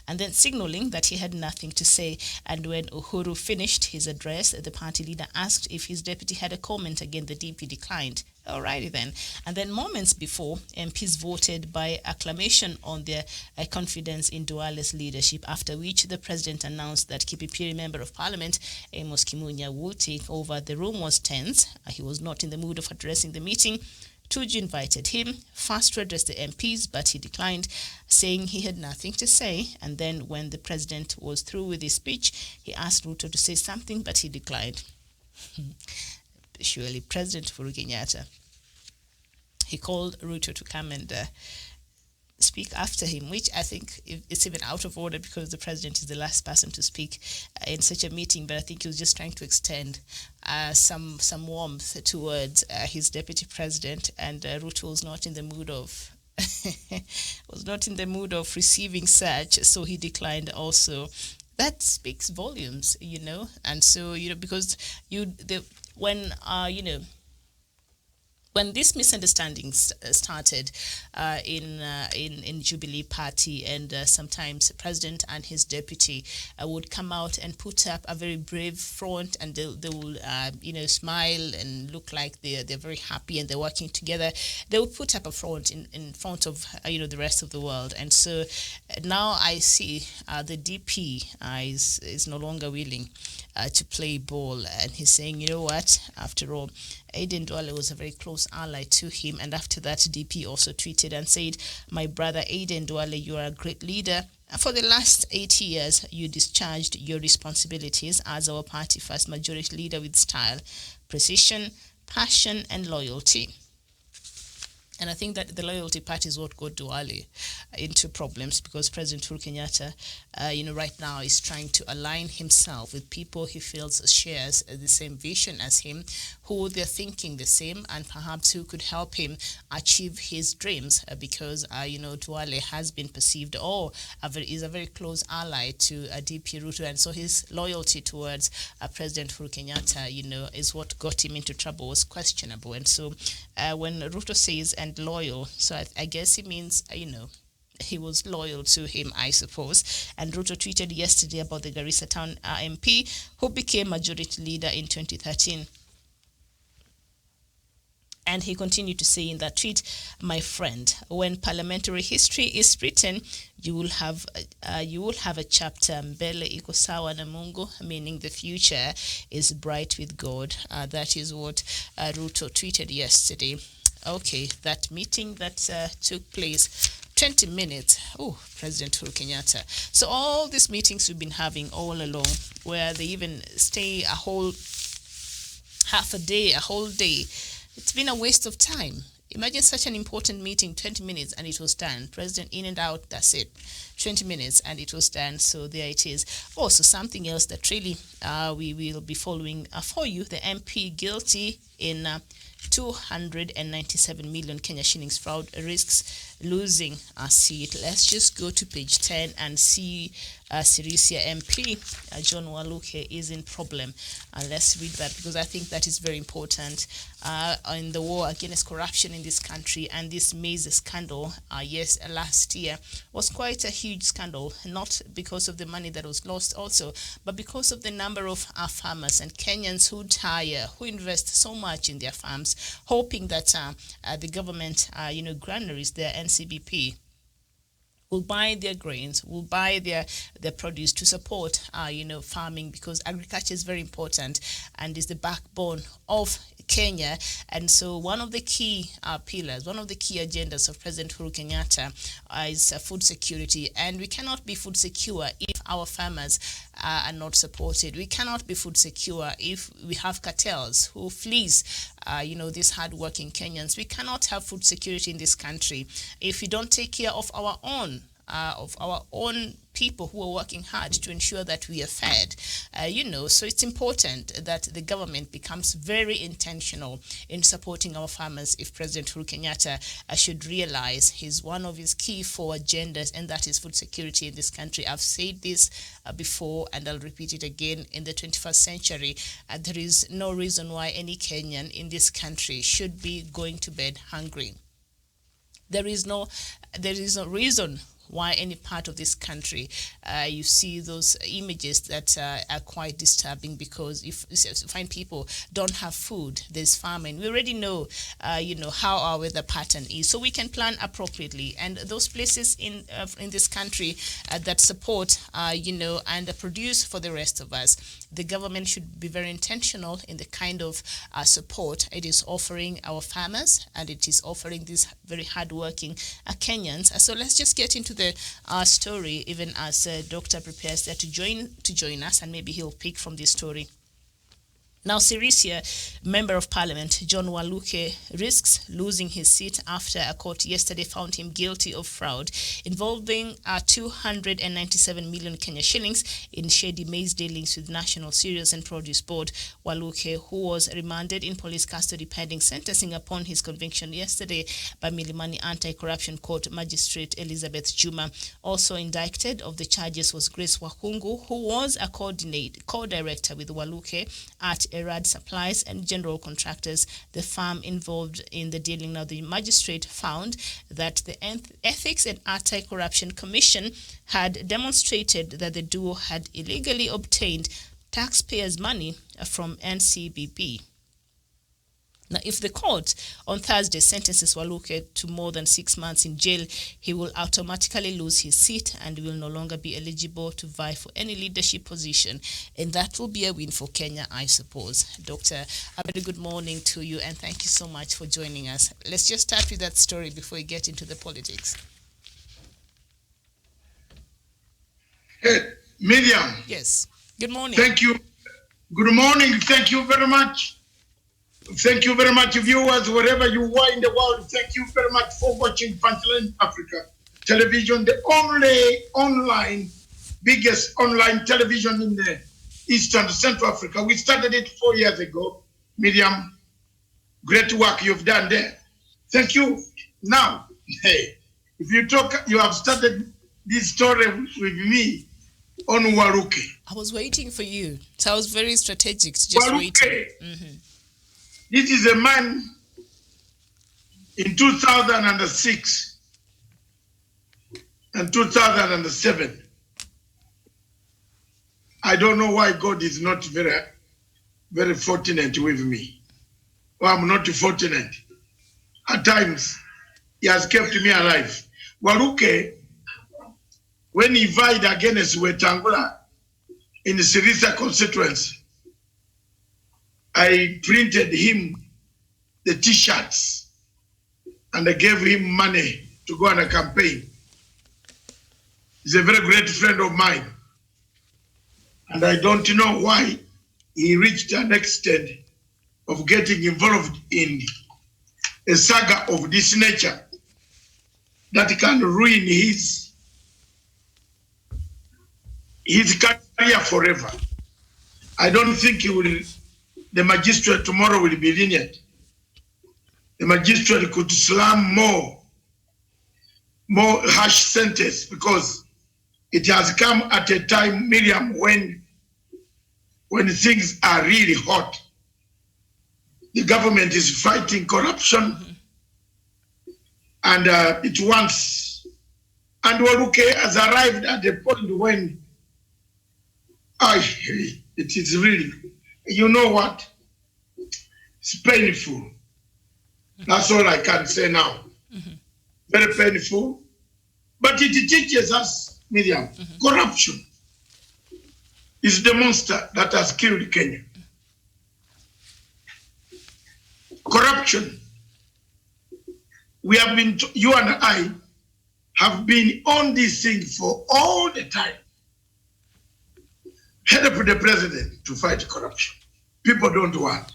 And then signaling that he had nothing to say. And when Uhuru finished his address, the party leader asked if his deputy had a comment. Again, the DP declined. Alrighty then. And then moments before, MPs voted by acclamation on their confidence in Duale's leadership, after which the president announced that Kipipiri Member of Parliament Amos Kimunya would take over. The room was tense. He was not in the mood of addressing the meeting. Tuju invited him first to address the MPs, but he declined, saying he had nothing to say. And then when the president was through with his speech, he asked Ruto to say something, but he declined. Surely President Uhuru Kenyatta. He called Ruto to come and speak after him, which I think it's even out of order because the president is the last person to speak in such a meeting. But I think he was just trying to extend some warmth towards his deputy president, and Ruto was not in the mood of receiving such, so he declined also. That speaks volumes, and so because when this misunderstanding started in Jubilee Party, and sometimes the president and his deputy would come out and put up a very brave front, and they will smile and look like they're very happy and they're working together. They would put up a front in front of the rest of the world. And so now I see the DP is no longer willing to play ball, and he's saying, you know what, after all, Aden Duale was a very close ally to him. And after that, DP also tweeted and said, "My brother Aden Duale, you are a great leader. For the last 8 years, you discharged your responsibilities as our party first majority leader with style, precision, passion, and loyalty." And I think that the loyalty part is what got Duale into problems, because President Uhuru Kenyatta, right now is trying to align himself with people he feels shares the same vision as him, who they're thinking the same, and perhaps who could help him achieve his dreams, because, Duale has been perceived is a very close ally to DP Ruto. And so his loyalty towards President Uhuru Kenyatta, is what got him into trouble, was questionable. And so when Ruto says, and loyal, so I guess he means, he was loyal to him, I suppose. And Ruto tweeted yesterday about the Garissa Town MP who became majority leader in 2013. And he continued to say in that tweet, "My friend, when parliamentary history is written, you will have a chapter, mbele iko sawa na Mungu," meaning the future is bright with God. That is what Ruto tweeted yesterday. Okay, that meeting that took place, 20 minutes. Oh, President Uhuru Kenyatta. So all these meetings we've been having all along, where they even stay a whole day, it's been a waste of time. Imagine such an important meeting, 20 minutes, and it was done. President in and out, that's it. 20 minutes, and it was done. So there it is. Also, something else that really we will be following for you, the MP guilty in 297 million Kenya shillings fraud risks losing a seat. Let's just go to page 10 and see Sirisia MP John Waluke is in problem. Let's read that because I think that is very important in the war against corruption in this country. And this maize scandal, last year was quite a huge scandal, not because of the money that was lost also, but because of the number of farmers and Kenyans who tire, who invest so much in their farms, hoping that the government, granaries, their NCBP, will buy their grains, will buy their produce to support, farming, because agriculture is very important and is the backbone of Kenya. And so one of the key pillars, one of the key agendas of President Uhuru Kenyatta is food security. And we cannot be food secure if our farmers are not supported. We cannot be food secure if we have cartels who fleece these hardworking Kenyans. We cannot have food security in this country if we don't take care of our own people who are working hard to ensure that we are fed. So it's important that the government becomes very intentional in supporting our farmers. If President Uhuru Kenyatta should realize one of his key 4 agendas, and that is food security in this country. I've said this before, and I'll repeat it again. In the 21st century, there is no reason why any Kenyan in this country should be going to bed hungry. There is no reason why any part of this country you see those images that are quite disturbing, because if you find people don't have food, there's famine. We already know how our weather pattern is, so we can plan appropriately. And those places in this country that support and produce for the rest of us, the government should be very intentional in the kind of support it is offering our farmers, and it is offering these very hardworking Kenyans. So let's just get into the story, even as Doctor prepares there to join us, and maybe he'll pick from this story. Now, Sirisia Member of Parliament John Waluke risks losing his seat after a court yesterday found him guilty of fraud involving 297 million Kenya shillings in shady maize dealings with National Cereals and Produce Board. Waluke, who was remanded in police custody pending sentencing upon his conviction yesterday by Milimani Anti-Corruption Court Magistrate Elizabeth Juma. Also indicted of the charges was Grace Wahungu, who was a co-director with Waluke at Erad Supplies and General Contractors, the firm involved in the dealing. Now, the magistrate found that the Ethics and Anti-Corruption Commission had demonstrated that the duo had illegally obtained taxpayers' money from NCBP. Now, if the court on Thursday sentences Waluke to more than 6 months in jail, he will automatically lose his seat and will no longer be eligible to vie for any leadership position. And that will be a win for Kenya, I suppose. Doctor, a very good morning to you, and thank you so much for joining us. Let's just start with that story before we get into the politics. Hey, Miriam. Yes. Good morning. Thank you. Good morning. Thank you very much. Thank you very much, viewers, wherever you are in the world. Thank you very much for watching Punchline Africa Television, the only biggest online television in the Eastern Central Africa. We started it 4 years ago. Miriam, great work you've done there. Thank you. Now, hey, if you have started this story with me on Waluke. I was waiting for you. So I was very strategic, just Waluke. waiting. Mm-hmm. This is a man in 2006 and 2007. I don't know why God is not very, very fortunate with me. Or I'm not fortunate. At times, he has kept me alive. Waluke, when he vied against Wetangula in the Sirisia constituency, I printed him the T-shirts and I gave him money to go on a campaign. He's a very great friend of mine. And I don't know why he reached an extent of getting involved in a saga of this nature that can ruin his career forever. I don't think he will. The magistrate tomorrow will be lenient the magistrate could slam more harsh sentence, because it has come at a time, Miriam, when things are really hot. The government is fighting corruption, and it wants, and Waluke has arrived at a point when it is really, you know what? It's painful. That's all I can say now. Very painful. But it teaches us, Miriam, corruption is the monster that has killed Kenya. Corruption. We have been, you and I have been on this thing for all the time. Help the president to fight corruption. People don't want.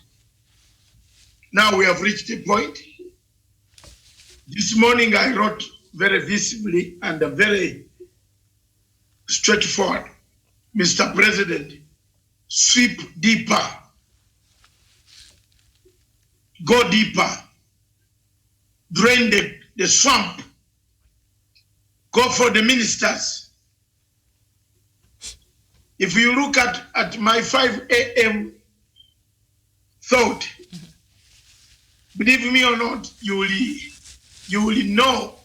Now we have reached a point. This morning I wrote very visibly and very straightforward, Mr. President, sweep deeper, go deeper, drain the swamp, go for the ministers. If you look at my 5 a.m. thought, believe me or not, you will know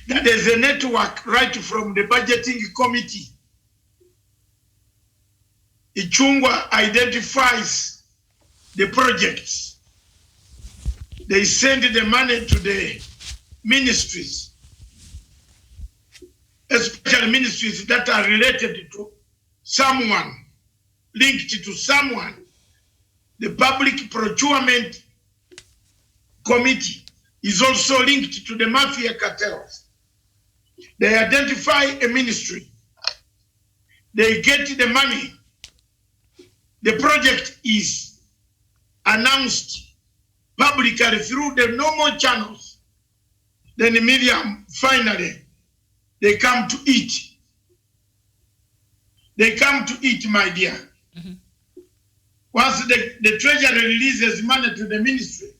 that there's a network right from the budgeting committee. Ichungwa identifies the projects. They send the money to the ministries, especially ministries that are related to someone, linked to someone. The public procurement committee is also linked to the mafia cartels. They identify a ministry. They get the money. The project is announced publicly through the normal channels. Then the media, finally, they come to eat. They come to eat, my dear. Once the treasury releases money to the ministry,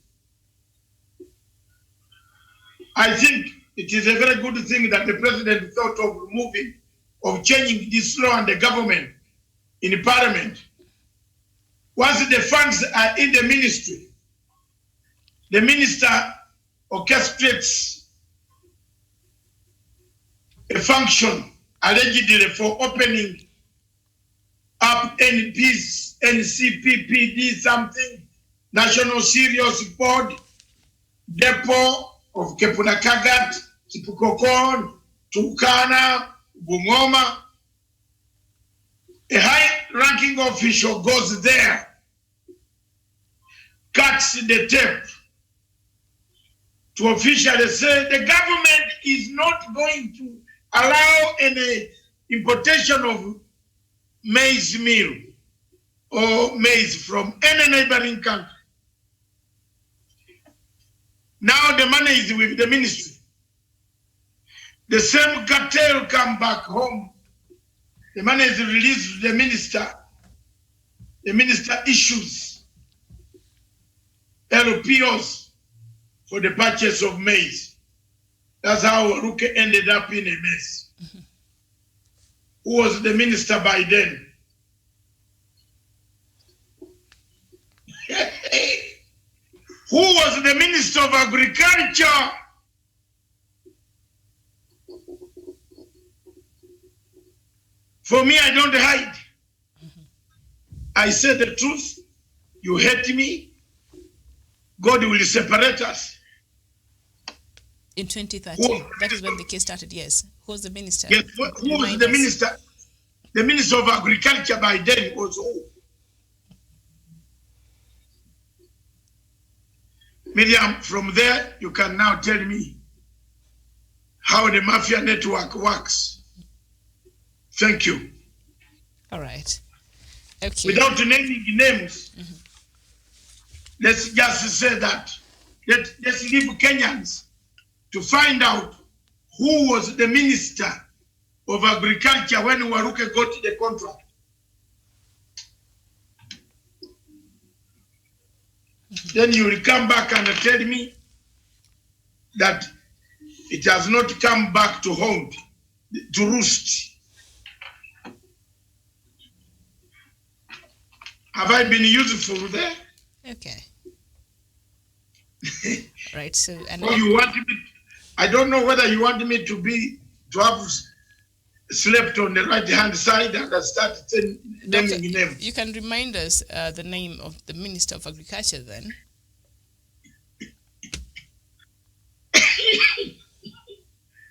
I think it is a very good thing that the president thought of removing, of changing this law and the government in parliament. Once the funds are in the ministry, the minister orchestrates a function allegedly for opening up NPs, NCPPD something, National Serious Board, Depot of Kepunakagat, Kipukokon, Turkana, Bungoma. A high-ranking official goes there, cuts the tape to officially say the government is not going to allow any importation of maize meal or maize from any neighboring country. Now the money is with the ministry. The same cartel come back home. The money is released to the minister. The minister issues LPOs for the purchase of maize. That's how Ruke ended up in a mess. Who was the minister by then? Who was the Minister of Agriculture? For me, I don't hide. I say the truth. You hate me. God will separate us. In 2013, that is when the case started, yes. Who was the minister? Yes, who was the minister? The Minister of Agriculture by then was who? Miriam, from there, you can now tell me how the mafia network works. Thank you. All right. Okay. Without naming names, let's just say that. Let's leave Kenyans to find out who was the Minister of Agriculture when Waruke got the contract. then you will come back and tell me that it has not come back to haunt, to roost. Have I been useful there? Okay. Right. So, and or you want me? I don't know whether you want me to have slept on the right-hand side and I started naming names. You can remind us the name of the Minister of Agriculture then.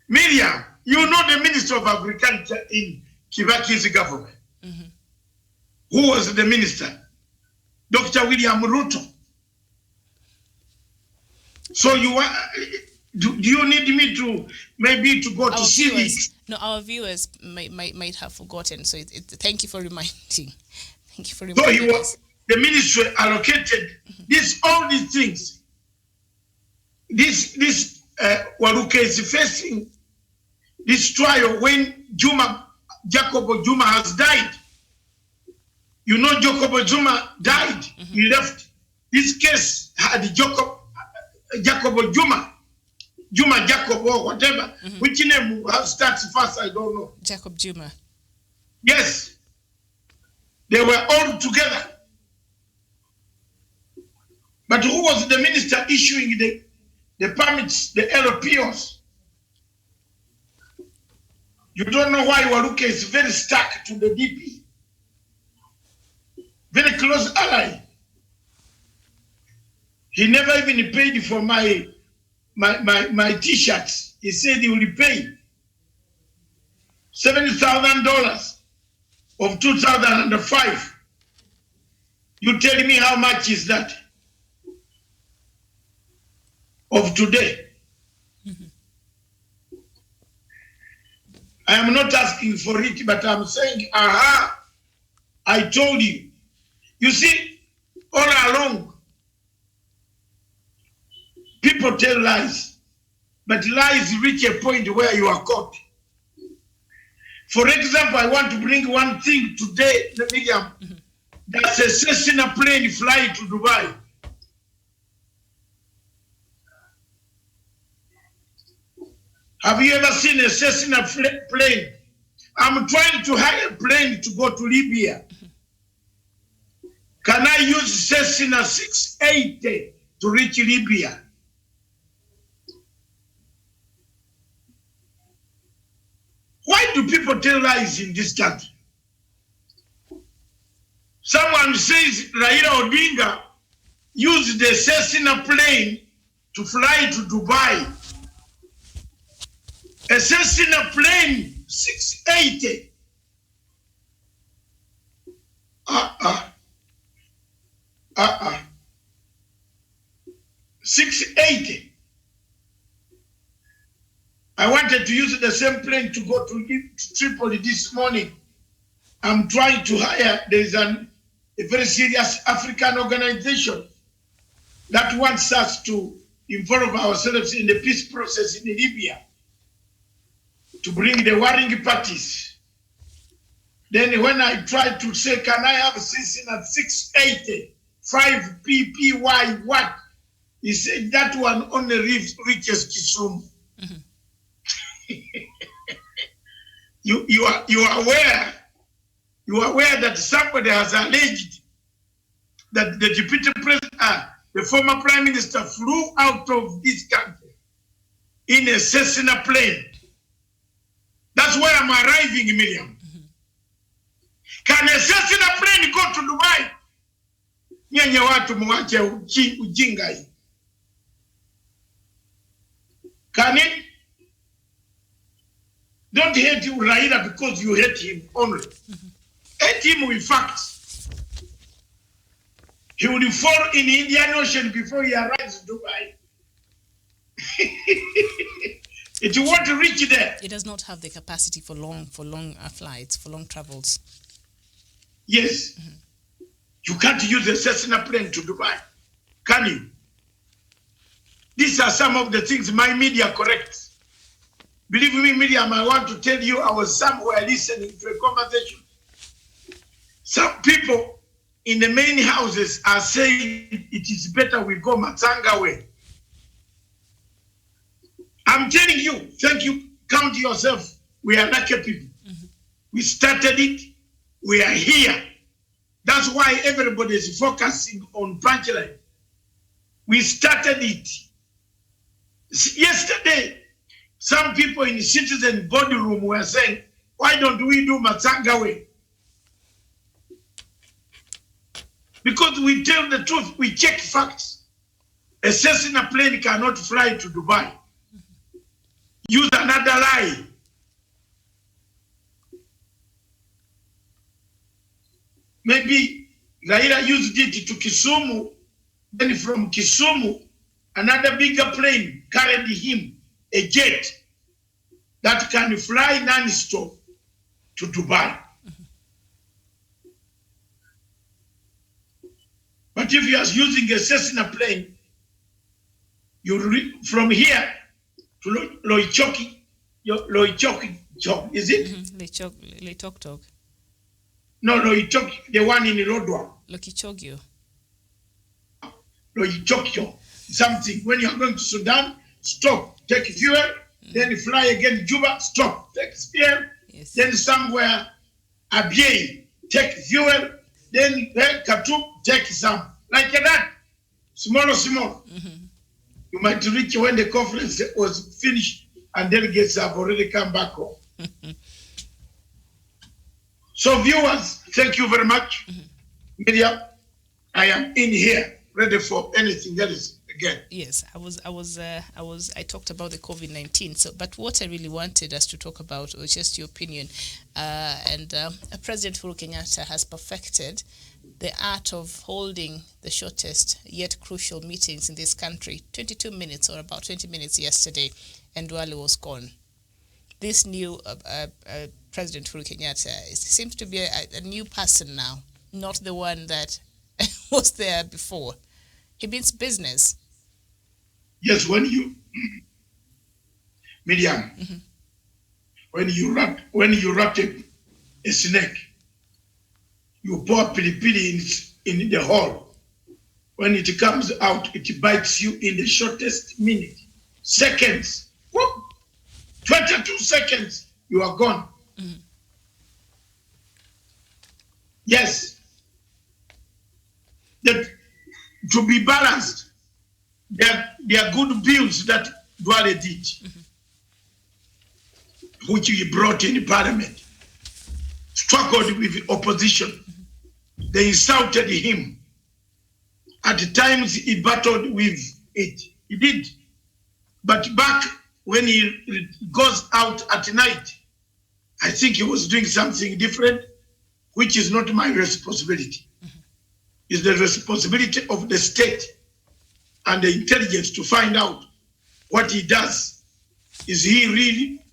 Miriam, you know the Minister of Agriculture in Kibaki's government. Mm-hmm. Who was the minister? Dr. William Ruto. So do you need me to maybe to go to civics? No, our viewers might have forgotten. So thank you for reminding. Thank you for So reminding us. The ministry allocated all these things. This Waluke is facing this trial when Jacob Zuma has died. You know, Jacob Zuma died. Mm-hmm. He left. This case had Jacob Zuma, Jacob or whatever. Mm-hmm. Which name starts first, I don't know. Jacob Zuma. Yes. They were all together. But who was the minister issuing the permits, the LPOs? You don't know why Waluke is very stuck to the DP. Very close ally. He never even paid for my t-shirts. He said he will pay $70,000 of 2005. You tell me how much is that of today? Mm-hmm. I am not asking for it, but I'm saying, I told you. You see, all along, people tell lies, but lies reach a point where you are caught. For example, I want to bring one thing today, the medium. Mm-hmm. That's a Cessna plane flying to Dubai. Have you ever seen a Cessna plane? I'm trying to hire a plane to go to Libya. Can I use Cessna 680 to reach Libya? Why do people tell lies in this country? Someone says Raila Odinga used the Cessna plane to fly to Dubai. A Cessna plane 680. 680. I wanted to use the same plane to go to Tripoli this morning. I'm trying to hire, there is a very serious African organization that wants us to involve ourselves in the peace process in Libya, to bring the warring parties. Then when I tried to say, can I have Cessna 680, 5 PPY, what? He said that one only reaches Kisumu. Mm-hmm. You are aware that somebody has alleged that the deputy president, the former prime minister, flew out of this country in a Cessna plane. That's where I'm arriving, Miriam. Mm-hmm. Can a Cessna plane go to Dubai? Nyenye watu mwache ujinga hii. Can it? Don't hate Raila because you hate him only. Mm-hmm. Hate him with facts. He will fall in the Indian Ocean before he arrives in Dubai. It won't reach there. It does not have the capacity for long flights, for long travels. Yes. Mm-hmm. You can't use a Cessna plane to Dubai, can you? These are some of the things my media corrects. Believe me, Miriam, I want to tell you, I was somewhere listening to a conversation. Some people in the main houses are saying it is better we go Matsanga way. I'm telling you, thank you, count yourself. We are lucky people. We started it. We are here. That's why everybody is focusing on punchline. We started it. Yesterday, some people in the citizen boardroom were saying, why don't we do Matsanga way? Because we tell the truth, we check facts. A Cessna plane cannot fly to Dubai. Use another lie. Maybe Raila used it to Kisumu, then from Kisumu, another bigger plane carried him, a jet that can fly non-stop to Dubai. But if you are using a Cessna plane, from here to Loichoki, is it? Loitoktok. No, Loichoki, the one in Lodwar. Lokichogyo. Loichokyo, something. When you are going to Sudan, stop, take fuel, then fly again Juba, stop, take fuel, Yes. then somewhere Abyei, take fuel, then Khartoum, take some. Like that, small. You might reach when the conference was finished and delegates have already come back home. So viewers, thank you very much. Miriam, I am in here, ready for anything else again. Yes, I talked about the COVID-19. So, but what I really wanted us to talk about was just your opinion. President Uhuru Kenyatta has perfected the art of holding the shortest yet crucial meetings in this country. 22 minutes or about 20 minutes yesterday, and Duale was gone. This new President Uhuru Kenyatta seems to be a new person now, not the one that was there before. He means business. Yes, when you, Miriam, when you wrap a snake, you pour pilipili in the hole. When it comes out, it bites you in the shortest minute. Seconds. Whoop, 22 seconds, you are gone. Yes. To be balanced, there are good bills that Duale did, which he brought in Parliament, struggled with opposition. They insulted him. At times he battled with it. He did. But back when he goes out at night, I think he was doing something different, which is not my responsibility. It's the responsibility of the state and the intelligence to find out what he does. Is he really?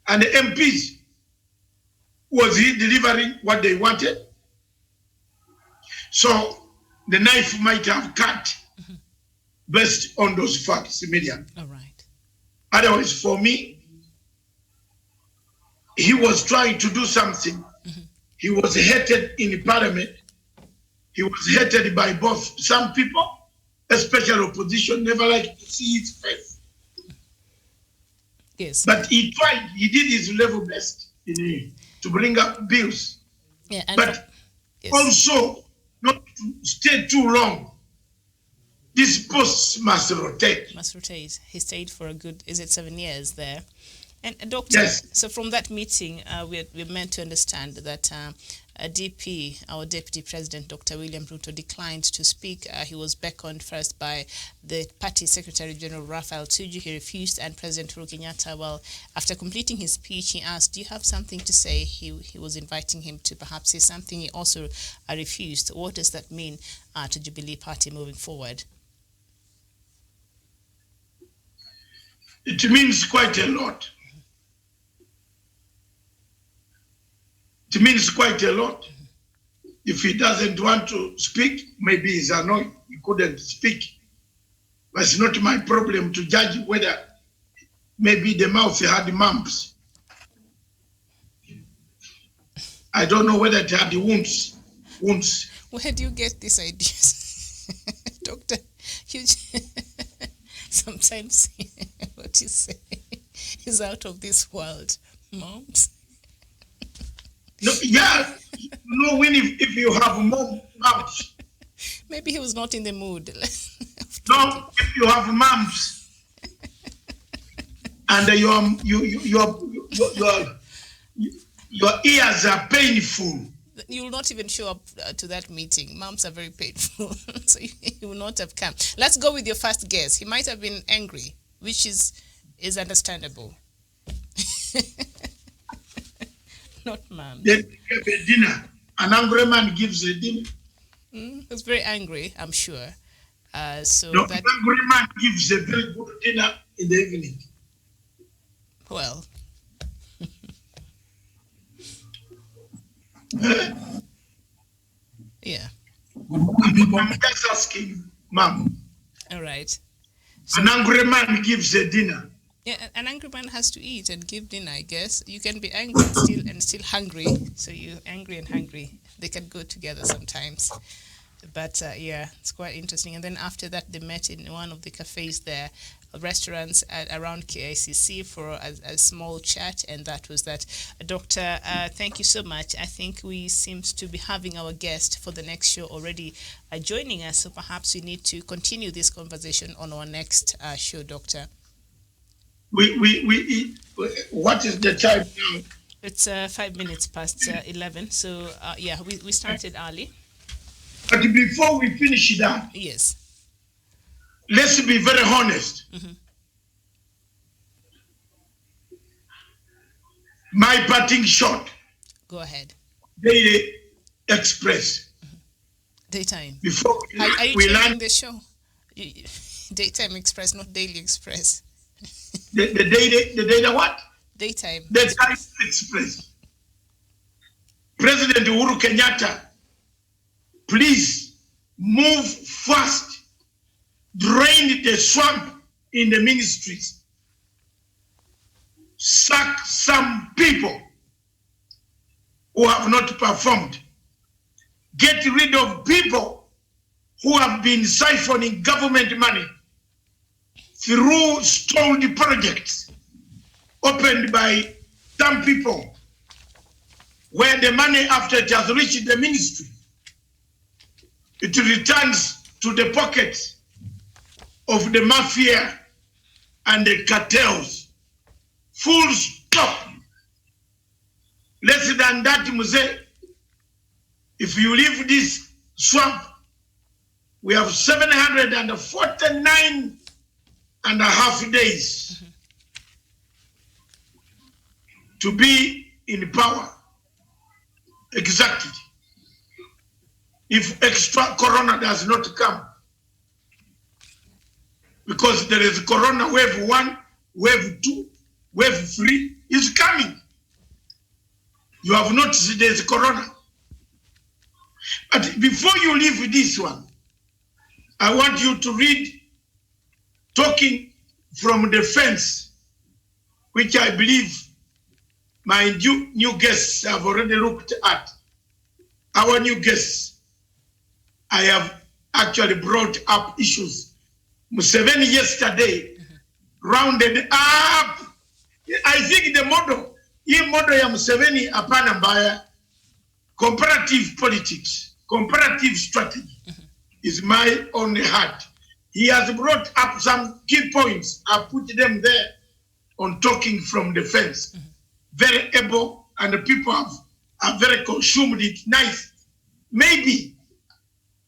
And the MPs, was he delivering what they wanted? So the knife might have cut based on those facts immediately. All right. Otherwise, for me, he was trying to do something. He was hated in Parliament. He was hated by both. Some people, especially opposition, never liked to see his face. Yes. But he tried. He did his level best to bring up bills. Yeah, but also not to stay too long. These posts must rotate. Must rotate. He stayed for a good, 7 years there? And Doctor, yes. So from that meeting, we're meant to understand that DP, our Deputy President, Dr. William Ruto, declined to speak. He was beckoned first by the party Secretary General Raphael Tuju. He refused, and President Uhuru Kenyatta, well, after completing his speech, he asked, do you have something to say? He was inviting him to perhaps say something. He also refused. What does that mean to Jubilee Party moving forward? It means quite a lot. It means quite a lot. If he doesn't want to speak, maybe he's annoyed. He couldn't speak. But it's not my problem to judge whether maybe the mouth had mumps. I don't know whether it had wounds. Where do you get these ideas? Doctor, you sometimes what you say is out of this world, moms. No, yeah, when if you have moms. Maybe he was not in the mood. No, if you have moms and your ears are painful. You will not even show up to that meeting. Moms are very painful, so you will not have come. Let's go with your first guess. He might have been angry, which is understandable. Not mom. They give a dinner. An angry man gives a dinner. He's very angry, I'm sure. So no, that an angry man gives a very good dinner in the evening. Well. Yeah. I'm just asking, Mom. All right. So, an angry man gives a dinner. Yeah, an angry man has to eat and give dinner, I guess. You can be angry and still hungry. So you're angry and hungry. They can go together sometimes. But yeah, it's quite interesting. And then after that, they met in one of the cafes there, restaurants around KICC for a small chat, and that was that. Doctor, thank you so much. I think we seem to be having our guest for the next show already joining us, so perhaps we need to continue this conversation on our next show, Doctor. What is the time now? It's 5 minutes past 11, so yeah, we started early. But before we finish that, yes, let's be very honest. Mm-hmm. My parting shot. Go ahead. Daily Express. Mm-hmm. Daytime. Before are you we changing the show? Daytime Express, not Daily Express. The data what? Daytime. Daytime Express. President Uhuru Kenyatta, please move fast. Drain the swamp in the ministries. Sack some people who have not performed. Get rid of people who have been siphoning government money through stalled projects opened by some people, where the money, after it has reached the ministry, it returns to the pockets of the mafia and the cartels. Full stop. Less than that, Muse. If you leave this swamp, we have 749 and a half days to be in power. Exactly. If extra corona does not come, because there is corona wave 1, wave 2, wave 3 is coming. You have noticed there is corona. But before you leave this one, I want you to read Talking from the Fence, which I believe my new guests have already looked at. Our new guests, I have actually brought up issues. Museveni yesterday rounded up. I think the model ya Museveni apana mbaya, comparative politics, comparative strategy is my only heart. He has brought up some key points. I put them there on Talking from the Fence. Very able, and the people have very consumed it. Nice. Maybe,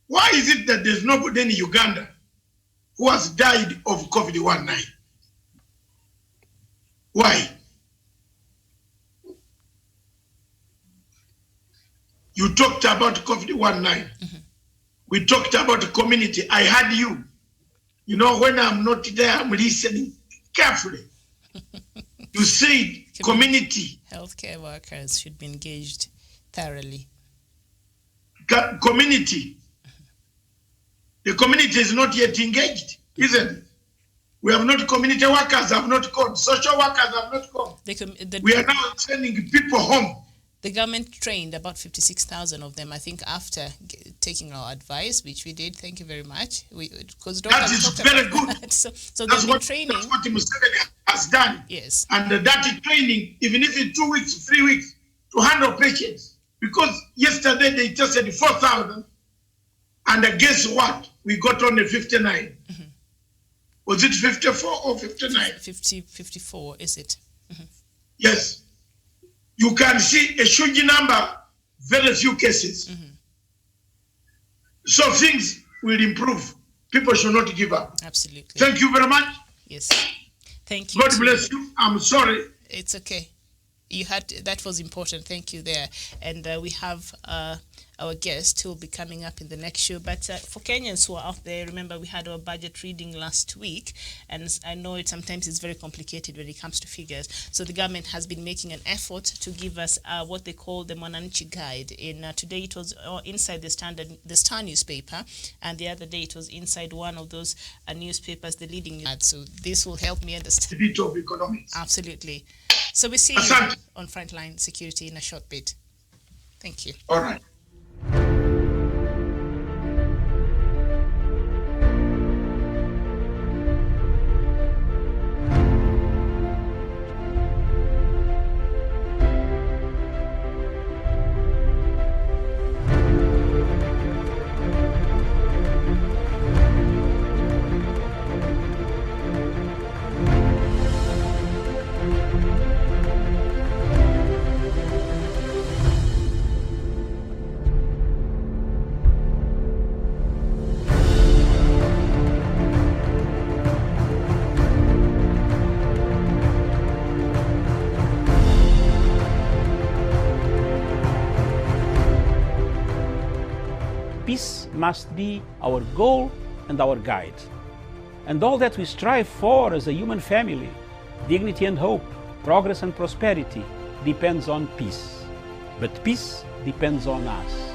why is it that there's nobody in Uganda who has died of COVID-19? Why? You talked about COVID-19. We talked about the community. I heard you. You know, when I'm not there, I'm listening carefully. You said community. Healthcare workers should be engaged thoroughly. Community. The community is not yet engaged, isn't it? We have not community workers, have not come. Social workers have not come. We are now sending people home. The government trained about 56,000 of them, I think, after taking our advice, which we did. Thank you very much. That is very good. So they've been training. That's what Museveni has done. Yes. And that training, even if in 2 weeks, 3 weeks, to handle patients. Because yesterday they tested 4,000, and guess what? We got only 59. Mm-hmm. Was it 54 or 59? 54, is it? Mm-hmm. Yes. You can see a huge number, very few cases. Mm-hmm. So things will improve. People should not give up. Absolutely. Thank you very much. Yes. Thank you. God bless you. I'm sorry. It's okay. That was important. Thank you there. And we have our guest who will be coming up in the next show. But for Kenyans who are out there, remember we had our budget reading last week, and I know sometimes it's very complicated when it comes to figures. So the government has been making an effort to give us what they call the Mwananchi Guide. Today it was inside the Star newspaper, and the other day it was inside one of those newspapers, the leading news. So this will help me understand. A bit of economics. Absolutely. So we see you on Frontline Security in a short bit. Thank you. All right. Peace must be our goal and our guide. And all that we strive for as a human family, dignity and hope, progress and prosperity, depends on peace. But peace depends on us.